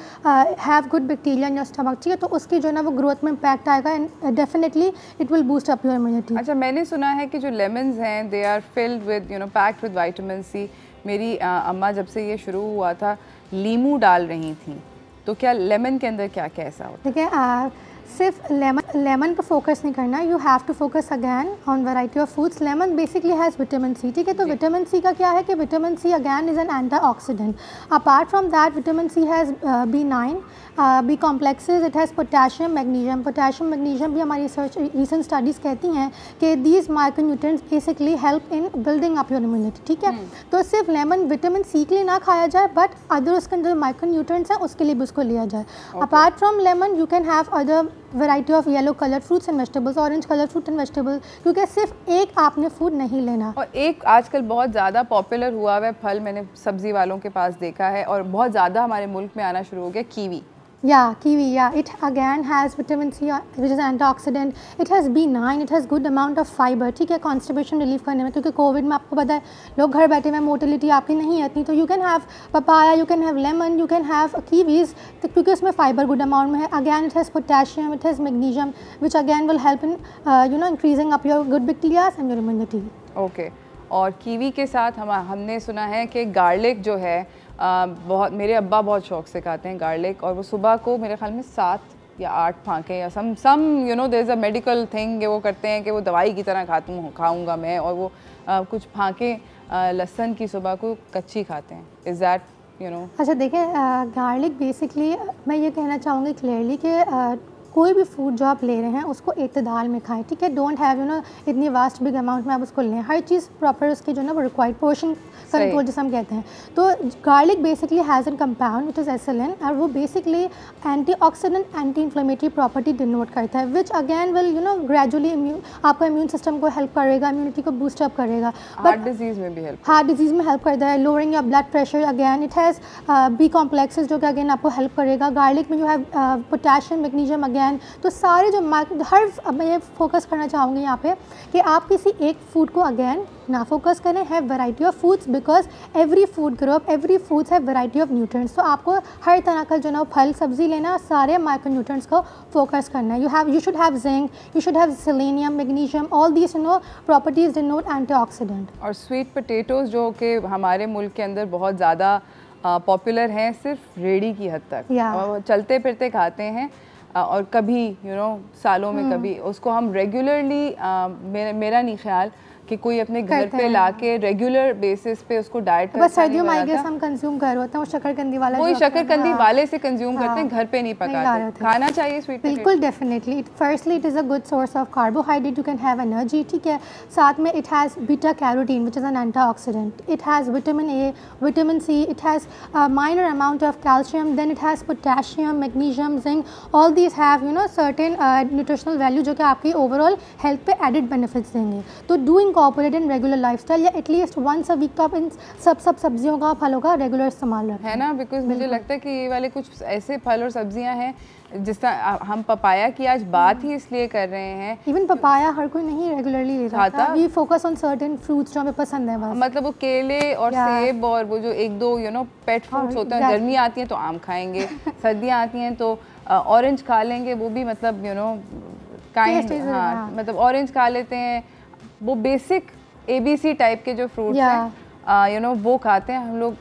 have good bacteria in your stomach, ठीक है। तो उसकी जो ना वो ग्रोथ में इम्पैक्ट आएगा and definitely it will boost up your immunity। अच्छा, मैंने सुना है कि जो लेमन्स हैं they are filled with packed with vitamin C। मेरी अम्मा जब से ये शुरू हुआ था लीमू डाल रही थी, तो क्या लेमन के अंदर क्या क्या ऐसा होता है? देखिए, सिर्फ लेमन पर फोकस नहीं करना, you have to focus again on variety of foods. Lemon basically has vitamin C, ठीक है। तो विटामिन सी का क्या है कि vitamin C again is an antioxidant. Apart from that vitamin C has B9, B complexes, it has potassium, magnesium. Potassium, magnesium भी हमारी रिसेंट स्टडीज़ कहती हैं कि these micronutrients basically help in building up your immunity, ठीक है। तो सिर्फ लेमन विटामिन सी के लिए ना खाया जाए, बट अदर उसके अंदर माइक्रोन्यूट्रिएंट्स हैं उसके लिए भी उसको लिया जाए। Apart from lemon you can have other variety of yellow colour fruits and vegetables, orange colour fruit and vegetable, क्योंकि सिर्फ एक आपने फूड नहीं लेना। और एक आजकल बहुत ज़्यादा पॉपुलर हुआ है फल, मैंने सब्ज़ी वालों के पास देखा है और बहुत ज़्यादा हमारे मुल्क में आना शुरू हो गया, kiwi. Kiwi, it again has vitamin C which is antioxidant, it has B9, it has good amount of fiber, ठीक है। कॉन्स्टिपेशन रिलीव करने में, क्योंकि कोविड में आपको पता है लोग घर बैठे हुए, मोटिलिटी आपकी नहीं है इतनी, तो you can have papaya, you can have lemon, you can have Kiwis, तो क्योंकि उसमें फाइबर गुड अमाउंट में है। Again it has potassium, it has magnesium which again will help in increasing up your good bacterias and your immunity. Okay, और कीवी के साथ हमने सुना है कि गार्लिक जो है बहुत, मेरे अब्बा बहुत शौक से खाते हैं गार्लिक, और वो सुबह को मेरे ख्याल में 7 या 8 फांके या some there is a medical thing कि वो करते हैं कि वो दवाई की तरह खाऊंगा मैं, और वो कुछ फांके लहसुन की सुबह को कच्ची खाते हैं। इज़ दैट अच्छा, देखिए, गार्लिक बेसिकली मैं ये कहना चाहूँगी क्लियरली कि कोई भी फूड जो आप ले रहे हैं उसको इत्तेदाल में खाएं, ठीक है। डोंट हैव इतनी वास्ट बिग अमाउंट में आप उसको लें, हर चीज़ प्रॉपर उसकी जो ना वो रिक्वायर्ड पोर्शन कंट्रोल जिसे हम कहते हैं। तो garlic basically has an compound which is SLN, और वो basically antioxidant, anti inflammatory property denote करता है, विच अगैन विल ग्रेजुअली आपका इम्यून सिस्टम को हेल्प करेगा, इम्यूनिटी को बूस्टअप करेगा। हार्ट डिजीज़ में भी हेल्प करता है, lowering your blood pressure. Again it has B complexes जो कि अगेन आपको हेल्प करेगा। गार्लिक में you have potassium, magnesium again. तो सारे जो मैं ये फोकस करना चाहूँगी यहाँ पे कि आप किसी एक फूड को अगेन ना फोकस करें, have variety of foods, because every food group, every foods have variety of nutrients. तो आपको हर तरह का जो ना फल सब्जी लेना, सारे माइक्रो न्यूट्रिएंट्स को फोकस करना है। You should have zinc, you should have selenium, magnesium, all these properties denote antioxidant. और स्वीट पोटैटोज जो कि हमारे मुल्क के अंदर बहुत ज़्यादा पॉपुलर हैं, सिर्फ रेडी की हद तक, और चलते फिरते खाते हैं, और कभी सालों में कभी उसको हम रेगुलरली, मेरा नहीं ख्याल कि कोई अपने घर पे लाके रेगुलर बेसिस पे उसको डाइट का, बस सर्दियों में आई गेस हम कंज्यूम कर रहे हैं, वो शकरकंदी वाला, वही शकरकंदी वाले से कंज्यूम करते हैं, घर पे नहीं पकाते। खाना चाहिए स्वीट पोटैटो, बिल्कुल definitely. Firstly it is a good source of carbohydrate, you can have energy, ठीक है। साथ में it has beta carotene which is an antioxidant, it has vitamin A, vitamin C, it has minor amount of calcium, then it has potassium, magnesium, zinc, all these have certain nutritional value जो कि आपकी ओवरऑल हेल्थ पे एडिड बेनिफिट्स देंगे। तो do incorporate in regular lifestyle, या एटलीस्ट वंस अ वीक का इन सब सब्जियों का, फलों का रेगुलर इस्तेमाल रखें, है ना। बिकॉज मुझे लगता है कि ये वाले कुछ ऐसे फल और सब्जियां हैं, जिस तरह हम पपाया की आज बात ही इसलिए कर रहे हैं, इवन पपाया हर कोई नहीं रेगुलरली ले रहा था, we focus on certain fruits जो हमें पसंद है बस। मतलब वो केले और सेब और वो जो एक दो पेट फ्रूट्स होते हैं, गर्मी आती है तो आम खाएंगे, सर्दियाँ आती हैं तो ऑरेंज खा लेंगे, वो भी मतलब काइंड, हाँ मतलब ऑरेंज खा लेते हैं, वो बेसिक ABC टाइप के जो फ्रूट्स हैं वो खाते हैं हम लोग।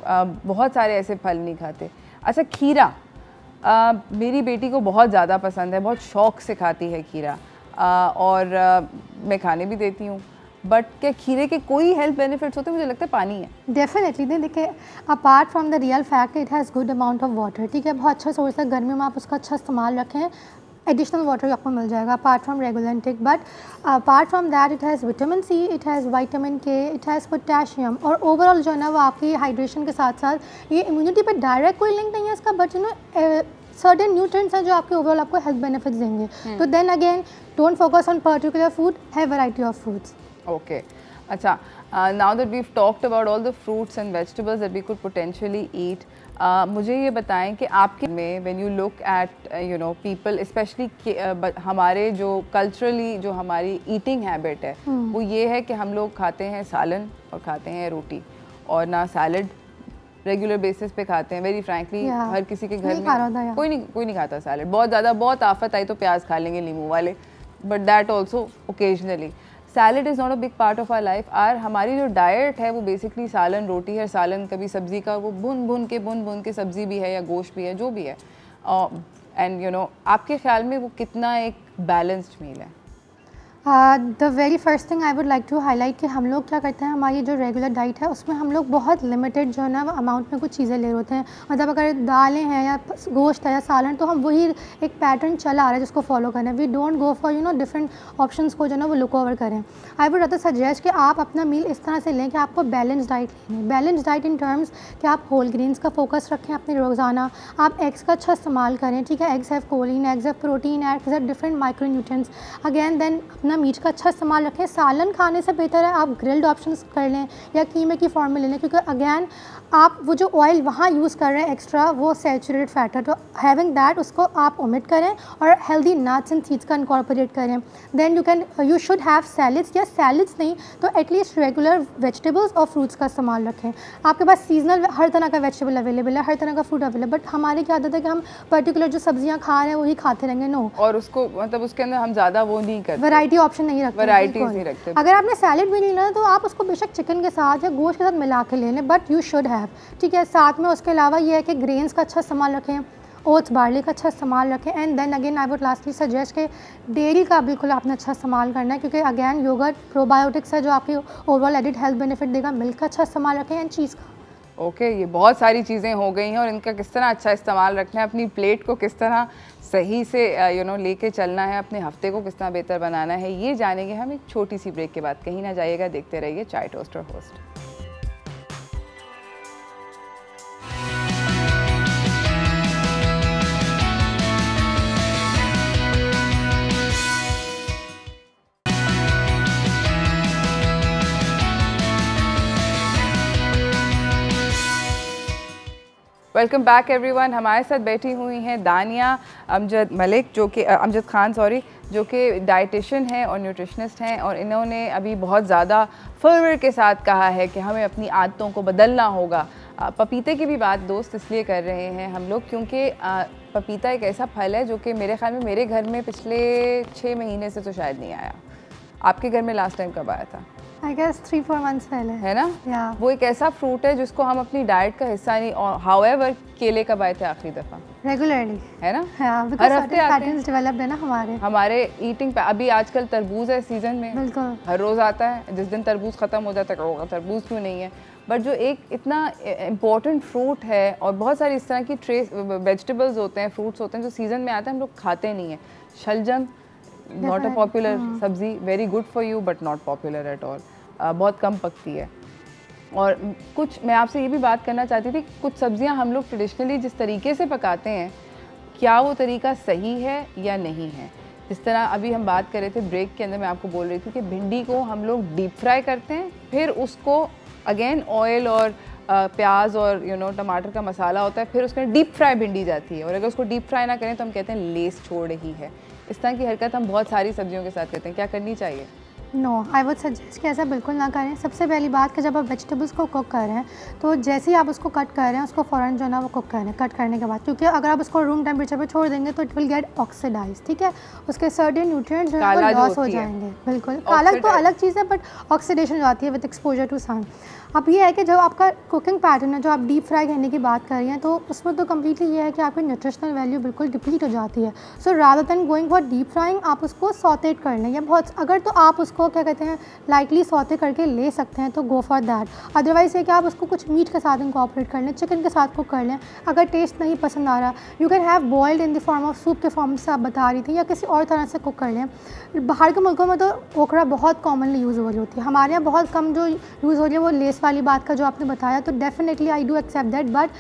बहुत सारे ऐसे फल नहीं खाते। अच्छा, खीरा मेरी बेटी को बहुत ज़्यादा पसंद है, बहुत शौक से खाती है खीरा, और मैं खाने भी देती हूँ। बट क्या खीरे के कोई हेल्थ बेनिफिट्स होते हैं? मुझे लगता है पानी है। डेफिनेटली नहीं, देखिए apart from the real fact it has good amount of water, ठीक है, बहुत अच्छा सोर्स है, गर्मी में आप उसका अच्छा इस्तेमाल रखें, एडिशनल वाटर आपको मिल जाएगा apart from regular intake. But apart from that it has vitamin C, it has vitamin K, it has potassium, और ओवरऑल जो है ना वो आपकी हाइड्रेशन के साथ साथ ये इम्यूनिटी पर डायरेक्ट कोई लिंक नहीं है इसका, बट सर्टेन न्यूट्रिएंट्स हैं जो आपके ओवरऑल आपको हेल्थ बेनिफिट्स देंगे। तो then again don't focus on particular food, have variety of foods. Okay, अच्छा, now that we've talked about all the fruits and vegetables that we could potentially eat, मुझे ये बताएं कि आपके में when you look at people especially हमारे जो culturally जो हमारी eating habit है वो ये है कि हम लोग खाते हैं सालन और खाते हैं रोटी, और ना सैलड रेगुलर बेसिस पे खाते हैं। वेरी फ्रैंकली हर किसी के घर में कोई नहीं खाता सैलड, बहुत आफत आई तो प्याज खा लेंगे नींबू वाले, but that also occasionally. Salad is not a big part of our life. और हमारी जो डाइट है वो बेसिकली सालन रोटी है, सालन कभी सब्ज़ी का वो भुन भुन के सब्ज़ी भी है या गोश्त भी है, जो भी है। एंड आपके ख्याल में वो कितना एक बैलेंस्ड मील है? The very first thing I would like to highlight कि हम लोग क्या करते हैं, हमारी जो रेगुलर डाइट है उसमें हम लोग बहुत लिमिटेड जो है ना अमाउंट में कुछ चीज़ें ले रहे होते हैं। मतलब अगर दालें हैं या गोश्त है या सालन, तो हम वही एक पैटर्न चला आ रहा है जिसको फॉलो करना है। We don't go for different options को जो ना वो लुक ओवर करें। आई वुड रादर सजेस्ट कि आप अपना मील इस तरह से लें कि आपको बैलेंस डाइट लेनी है। बैलेंस डाइट इन टर्म्स कि आप होल ग्रेन्स का फोकस रखें अपने रोज़ाना, आप एग्स का अच्छा इस्तेमाल करें, ठीक है। Eggs have choline, eggs have protein, eggs have different micronutrients. Again then अपना मीट का अच्छा इस्तेमाल रखें। सालन खाने से बेहतर है आप ग्रिल्ड ऑप्शंस कर लें या कीमे की फॉर्म में ले लें, क्योंकि अगेन आप वो जो ऑयल वहाँ यूज़ कर रहे हैं एक्स्ट्रा, वो सैचुरेटेड फैट है। तो हैविंग दैट उसको आप ओमिट करें और हेल्दी नट्स एंड सीड्स का इनकॉर्पोरेट करें। देन यू शुड हैव सैलिड्स, या सैलिड्स नहीं तो एटलीस्ट रेगुलर वेजिटेबल्स और फ्रूट्स का इस्तेमाल रखें। आपके पास सीजनल हर तरह का वेजिटेबल अवेलेबल है, हर तरह का फ्रूट अवेलेबल, बट हमारी क्या आदत है कि हम पर्टिकुलर जो सब्जियाँ खा रहे हैं वही खाते रहेंगे। नो, और उसको मतलब उसके अंदर हम ज़्यादा वो नहीं करते, वैरायटी ऑप्शन नहीं रखते, वैरायटीज नहीं रखते। अगर आपने सैलेड भी लेना है तो आप उसको बेशक चिकन के साथ या गोश्त के साथ मिला के ले लें, बट यू शुड हैव, ठीक है। साथ में उसके अलावा ये है कि ग्रेन्स का अच्छा इस्तेमाल रखें, ओट्स बार्ली का अच्छा इस्तेमाल रखें। And then again I would lastly suggest कि डेयरी का बिल्कुल आपने अच्छा इस्तेमाल करना है, क्योंकि अगेन योगर्ट प्रोबायोटिक्स है जो आपकी ओवरऑल एडिड हेल्थ बेनिफिट देगा। मिल्क का अच्छा इस्तेमाल रखें एंड चीज़ का। ओके, ये बहुत सारी चीज़ें हो गई हैं और इनका किस तरह अच्छा इस्तेमाल रखना है, अपनी प्लेट को किस तरह सही से लेके चलना है, अपने हफ्ते को किस तरह बेहतर बनाना है, ये जानेंगे हम एक छोटी सी ब्रेक के बाद। कहीं ना जाइएगा, देखते रहिए चाय toaster host. Welcome back everyone. हमारे साथ बैठी हुई हैं दानिया अमजद मलिक, जो कि अमजद खान सॉरी, जो कि डाइटिशियन हैं और न्यूट्रिशनिस्ट हैं, और इन्होंने अभी बहुत ज़्यादा फर्वर के साथ कहा है कि हमें अपनी आदतों को बदलना होगा। पपीते की भी बात दोस्त इसलिए कर रहे हैं हम लोग क्योंकि पपीता एक ऐसा फल है जो कि मेरे ख्याल में मेरे घर में पिछले 6 महीने से तो शायद नहीं आया। आपके घर में लास्ट टाइम कब आया था? I guess 3-4 months पहले, है ना? yeah. वो एक ऐसा फ्रूट है जिसको हम अपनी डाइट का हिस्सा नहीं, और हाउएवर केले कब आए थे आखिरी दफ़ा? रेगुलरली, है ना? हर हफ्ते आते हैं, डेवलप्ड है ना हमारे ईटिंग पे। अभी आजकल तरबूज है सीजन में, बिल्कुल हर रोज़ आता है। जिस दिन तरबूज ख़त्म हो जाता है होगा तरबूज क्यों नहीं है, बट जो एक इतना इम्पॉर्टेंट फ्रूट है, और बहुत सारी इस तरह की ट्रेस वेजिटेबल्स होते हैं, फ्रूट्स होते हैं जो सीज़न में आते हैं, हम लोग खाते नहीं हैं। शलजम नॉट अ पॉपुलर सब्जी, very good for you but not popular at all, बहुत कम पकती है। और कुछ मैं आपसे ये भी बात करना चाहती थी, कुछ सब्जियां हम लोग ट्रेडिशनली जिस तरीके से पकाते हैं, क्या वो तरीका सही है या नहीं है? जिस तरह अभी हम बात कर रहे थे ब्रेक के अंदर, मैं आपको बोल रही थी कि भिंडी को हम लोग डीप फ्राई करते हैं, फिर उसको अगेन ऑयल और प्याज और टमाटर का मसाला होता है, फिर उसके डीप फ्राई भिंडी जाती है, और अगर उसको डीप फ्राई ना करें तो हम कहते हैं लेस छोड़ रही है। इस तरह की हरकत हम बहुत सारी सब्जियों के साथ करते हैं, क्या करनी चाहिए? नो, आई वुड सजेस्ट कि ऐसा बिल्कुल ना करें। सबसे पहली बात कि जब आप वेजिटेबल्स को कुक कर रहे हैं तो जैसे ही आप उसको कट कर रहे हैं उसको फ़ौरन जो है ना वो कुक करें कट करने के बाद, क्योंकि अगर आप उसको रूम टेम्परेचर पे छोड़ देंगे तो इट विल गेट ऑक्सीडाइज, ठीक है? उसके सर्टेन न्यूट्रिएंट्स जो है वो लॉस हो जाएंगे। बिल्कुल, काला तो अलग चीज़ है, बट ऑक्सीडेशन जो आती है विद एक्सपोजर टू सन। अब ये है कि जब आपका कुकिंग पैटर्न है, जो आप डीप फ्राई करने की बात कर रही हैं, तो उसमें तो कम्प्लीटली ये है कि आपकी न्यूट्रिशनल वैल्यू बिल्कुल डिप्लीट हो जाती है। So rather than going for deep frying, आप उसको सॉटेड कर लें, या बहुत अगर तो आप उसको क्या कहते हैं लाइटली सॉटे करके ले सकते हैं तो गो फॉर दैट। अदरवाइज़ ये कि आप उसको कुछ मीट के साथ इनकॉर्पोरेट कर लें, चिकन के साथ कुक कर लें। अगर टेस्ट नहीं पसंद आ रहा, you can have boiled in the form of soup के फॉर्म से आप बता रही थी, या किसी और तरह से कुक कर लें। बाहर के मुल्कों में तो ओकरा बहुत कॉमनली यूज़ हो रही होती है, हमारे यहाँ बहुत कम जो यूज़ हो रही है वो लेस वाली बात का जो आपने बताया, तो definitely I do accept that, but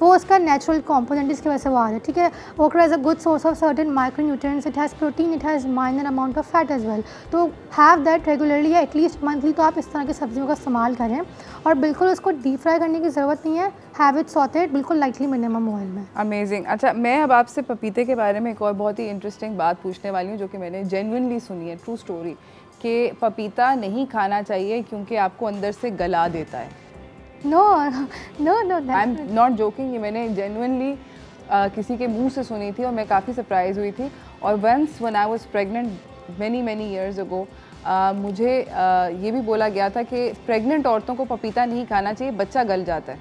वो उसका नेचुरल कंपोनेंट इसकी वजह से वो आ रहा है, ठीक है? Okra is a good source of certain micronutrients, it has protein, it has minor amount of fat as well. तो हैव दैट रेगुलरली या एटलीस्ट मंथली, तो आप इस तरह की सब्जियों का इस्तेमाल करें, और बिल्कुल उसको डीप फ्राई करने की ज़रूरत नहीं है, हैव इट सॉटेड बिल्कुल लाइटली मिनिमम ऑयल में। अमेजिंग। अच्छा, मैं अब आपसे पपीते के बारे में एक और बहुत ही इंटरेस्टिंग बात पूछने वाली हूँ, जो कि मैंने जेन्युइनली सुनी है, ट्रू स्टोरी, कि पपीता नहीं खाना चाहिए क्योंकि आपको अंदर से गला देता है। No no no, I am not joking, ये मैंने जेन्युइनली किसी के मुंह से सुनी थी और मैं काफ़ी सरप्राइज हुई थी। और once when I was pregnant many years ago, मुझे ये भी बोला गया था कि प्रेग्नेंट औरतों को पपीता नहीं खाना चाहिए, बच्चा गल जाता है।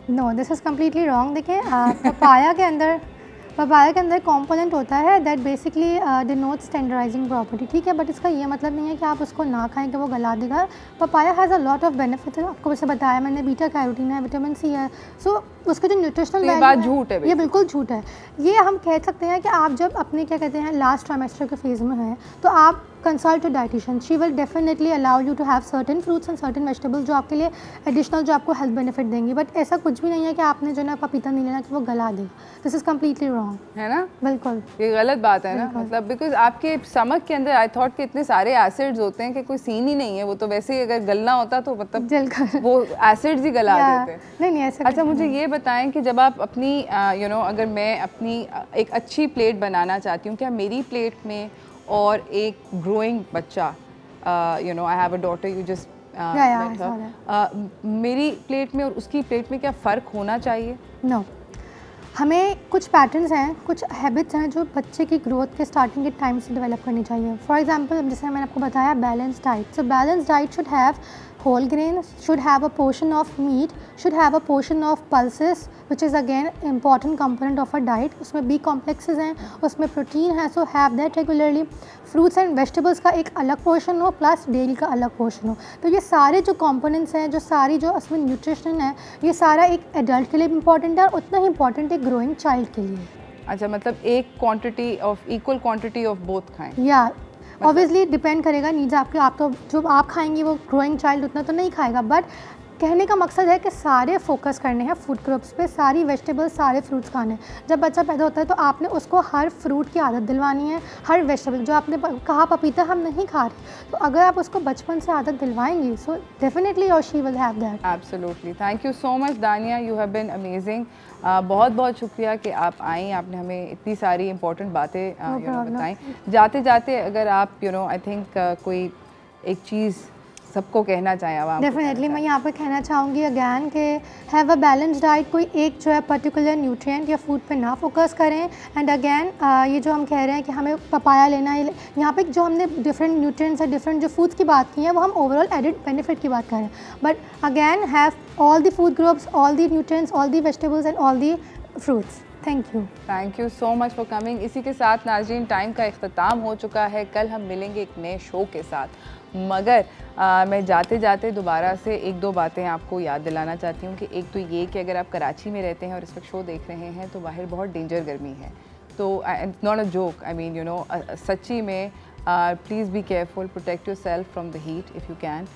No, this is completely wrong. देखिए, पपाया के अंदर कंपोनेंट होता है that basically denotes tenderising property, ठीक है? बट इसका ये मतलब नहीं है कि आप उसको ना खाएं कि वो गला देगा। Papaya has a lot of benefit, आपको वैसे बताया मैंने, बीटा कैरोटीन है, विटामिन सी है, सो उसके जो न्यूट्रिशनल वैल्यू है, ये बिल्कुल झूठ है। ये हम कह सकते हैं कि आप जब अपने क्या कहते हैं लास्ट ट्राइमेस्टर के फेज़ में हैं, तो आप consult a dietitian, she will definitely allow you to have certain fruits and certain vegetables जो आपके लिए एडिशनल जो आपको हेल्थ बेनिफिट देंगी। बट ऐसा कुछ भी नहीं है कि आपने जो ना पपीता नहीं लेना कि वो गला देगा। दिस इज़ कम्प्लीटली रॉन्ग, है ना? बिल्कुल, ये गलत बात है ना, मतलब बिकॉज आपके स्टमक के अंदर आई थॉट कि इतने सारे एसिड्स होते हैं कि कोई सीन ही नहीं है, वो तो वैसे ही अगर गलना होता तो मतलब वो एसिड्स ही गला देते। नहीं ऐसा। अच्छा, मुझे ये बताएं कि जब आप अपनी अगर मैं अपनी एक अच्छी प्लेट बनाना चाहती हूँ, क्या मेरी प्लेट में और एक ग्रोइंग बच्चा, I have a daughter, you just मेरी प्लेट में और उसकी प्लेट में क्या फ़र्क होना चाहिए? नो, हमें कुछ पैटर्न्स हैं, कुछ हैबिट्स हैं जो बच्चे की ग्रोथ के स्टार्टिंग के टाइम से डेवलप करनी चाहिए। फॉर एग्जांपल, जैसे मैंने आपको बताया balance diet, so balance diet should have whole grains, should have a portion of meat, should have a portion of pulses, which is again important component of a diet. उसमें B complexes हैं, उसमें प्रोटीन है, so have that regularly. Fruits and vegetables का एक अलग पोर्शन हो, प्लस डेयरी का अलग पोर्शन हो। तो ये सारे जो कंपोनेंट्स हैं, जो सारी जो उसमें न्यूट्रिशन है, ये सारा एक एडल्ट के लिए इंपॉर्टेंट है और उतना ही इंपॉर्टेंट है ग्रोइंग चाइल्ड के लिए। अच्छा, मतलब एक quantity of equal quantity of both खाएं? या ऑब्वियसली डिपेंड करेगा नीड्स आपके, आप तो जो आप खाएंगी वो ग्रोइंग चाइल्ड उतना तो नहीं खाएगा, बट कहने का मकसद है कि सारे फोकस करने हैं फूड ग्रुप्स पे, सारी वेजिटेबल्स सारे फ्रूट्स खाने हैं। जब बच्चा पैदा होता है तो आपने उसको हर फ्रूट की आदत दिलवानी है, हर वेजिटेबल। जो आपने कहा पपीता हम नहीं खा रहे, तो अगर आप उसको बचपन से आदत दिलवाएंगी सो डेफिनेटली और she will have that. Absolutely, thank you so much दानिया, यू हैव बीन अमेजिंग। बहुत बहुत शुक्रिया कि आप आई, आपने हमें इतनी सारी इंपॉर्टेंट बातें बताई। जाते जाते अगर आप आई थिंक कोई एक चीज़ सबको कहना चाहें आवाम? डेफिनेटली मैं यहाँ पर कहना चाहूँगी अगैन कि हैव अ बैलेंस डाइट। कोई एक जो है पर्टिकुलर न्यूट्रिएंट या फूड पे ना फोकस करें। एंड अगैन ये जो हम कह रहे हैं कि हमें पपाया लेना है, यहाँ पे जो हमने डिफरेंट न्यूट्रिएंट्स या डिफरेंट जो फूड्स की बात की है वो हम ओवरऑल एडिड बेनिफिट की बात करें। But again have all the food groups, all the nutrients, all the vegetables and all the fruits. Thank you so much for coming. इसी के साथ नाज़रीन टाइम का इख्तिताम हो चुका है। कल हम मिलेंगे एक नए शो के साथ, मगर मैं जाते जाते दोबारा से एक दो बातें आपको याद दिलाना चाहती हूँ कि एक तो ये कि अगर आप कराची में रहते हैं और इस वक्त शो देख रहे हैं तो बाहर बहुत डेंजर गर्मी है। तो not a joke, I mean सच्ची में please be careful, protect your self from the heat if you can.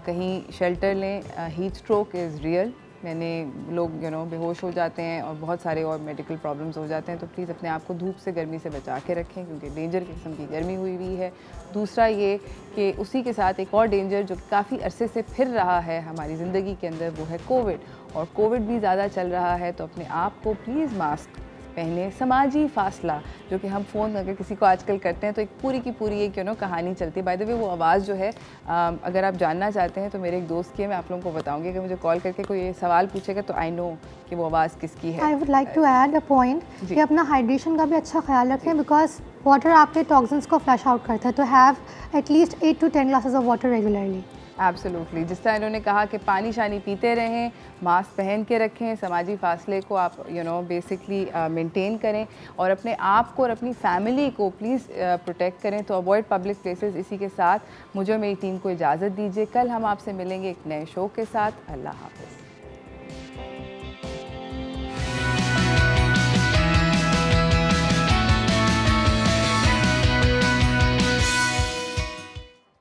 कहीं शेल्टर लें, हीट स्ट्रोक इज़ रियल। मैंने लोग बेहोश हो जाते हैं और बहुत सारे और मेडिकल प्रॉब्लम्स हो जाते हैं। तो प्लीज़ अपने आप को धूप से गर्मी से बचा के रखें क्योंकि डेंजर किस्म की गर्मी हुई है। दूसरा ये कि उसी के साथ एक और डेंजर जो काफ़ी अरसे से फिर रहा है हमारी ज़िंदगी के अंदर, वो है कोविड। और कोविड भी ज़्यादा चल रहा है, तो अपने आप को प्लीज़ मास्क पहने, समाजी फासला जो कि हम फ़ोन अगर किसी को आजकल करते हैं तो एक पूरी की पूरी एक कहानी चलती है। बाय द वे वो आवाज़ जो है अगर आप जानना चाहते हैं तो मेरे एक दोस्त की है, मैं आप लोगों को बताऊंगी कि मुझे कॉल करके कोई ये सवाल पूछेगा तो आई नो कि वो आवाज़ किसकी है। I would like to add a point कि अपना हाइड्रेशन का भी अच्छा ख्याल रखें, बिकॉज वाटर आपके टॉक्सिन्स को फ्लश आउट करता है। तो have at least 8 to 10 glasses of water regularly. Absolutely, जिस तरह इन्होंने कहा कि पानी शानी पीते रहें, मास्क पहन के रखें, समाजी फासले को आप बेसिकली मेंटेन करें और अपने आप को और अपनी फैमिली को प्लीज़ प्रोटेक्ट करें। तो अवॉइड पब्लिक प्लेसेस। इसी के साथ मुझे और मेरी टीम को इजाज़त दीजिए। कल हम आपसे मिलेंगे एक नए शो के साथ। अल्लाह हाफ़िज़।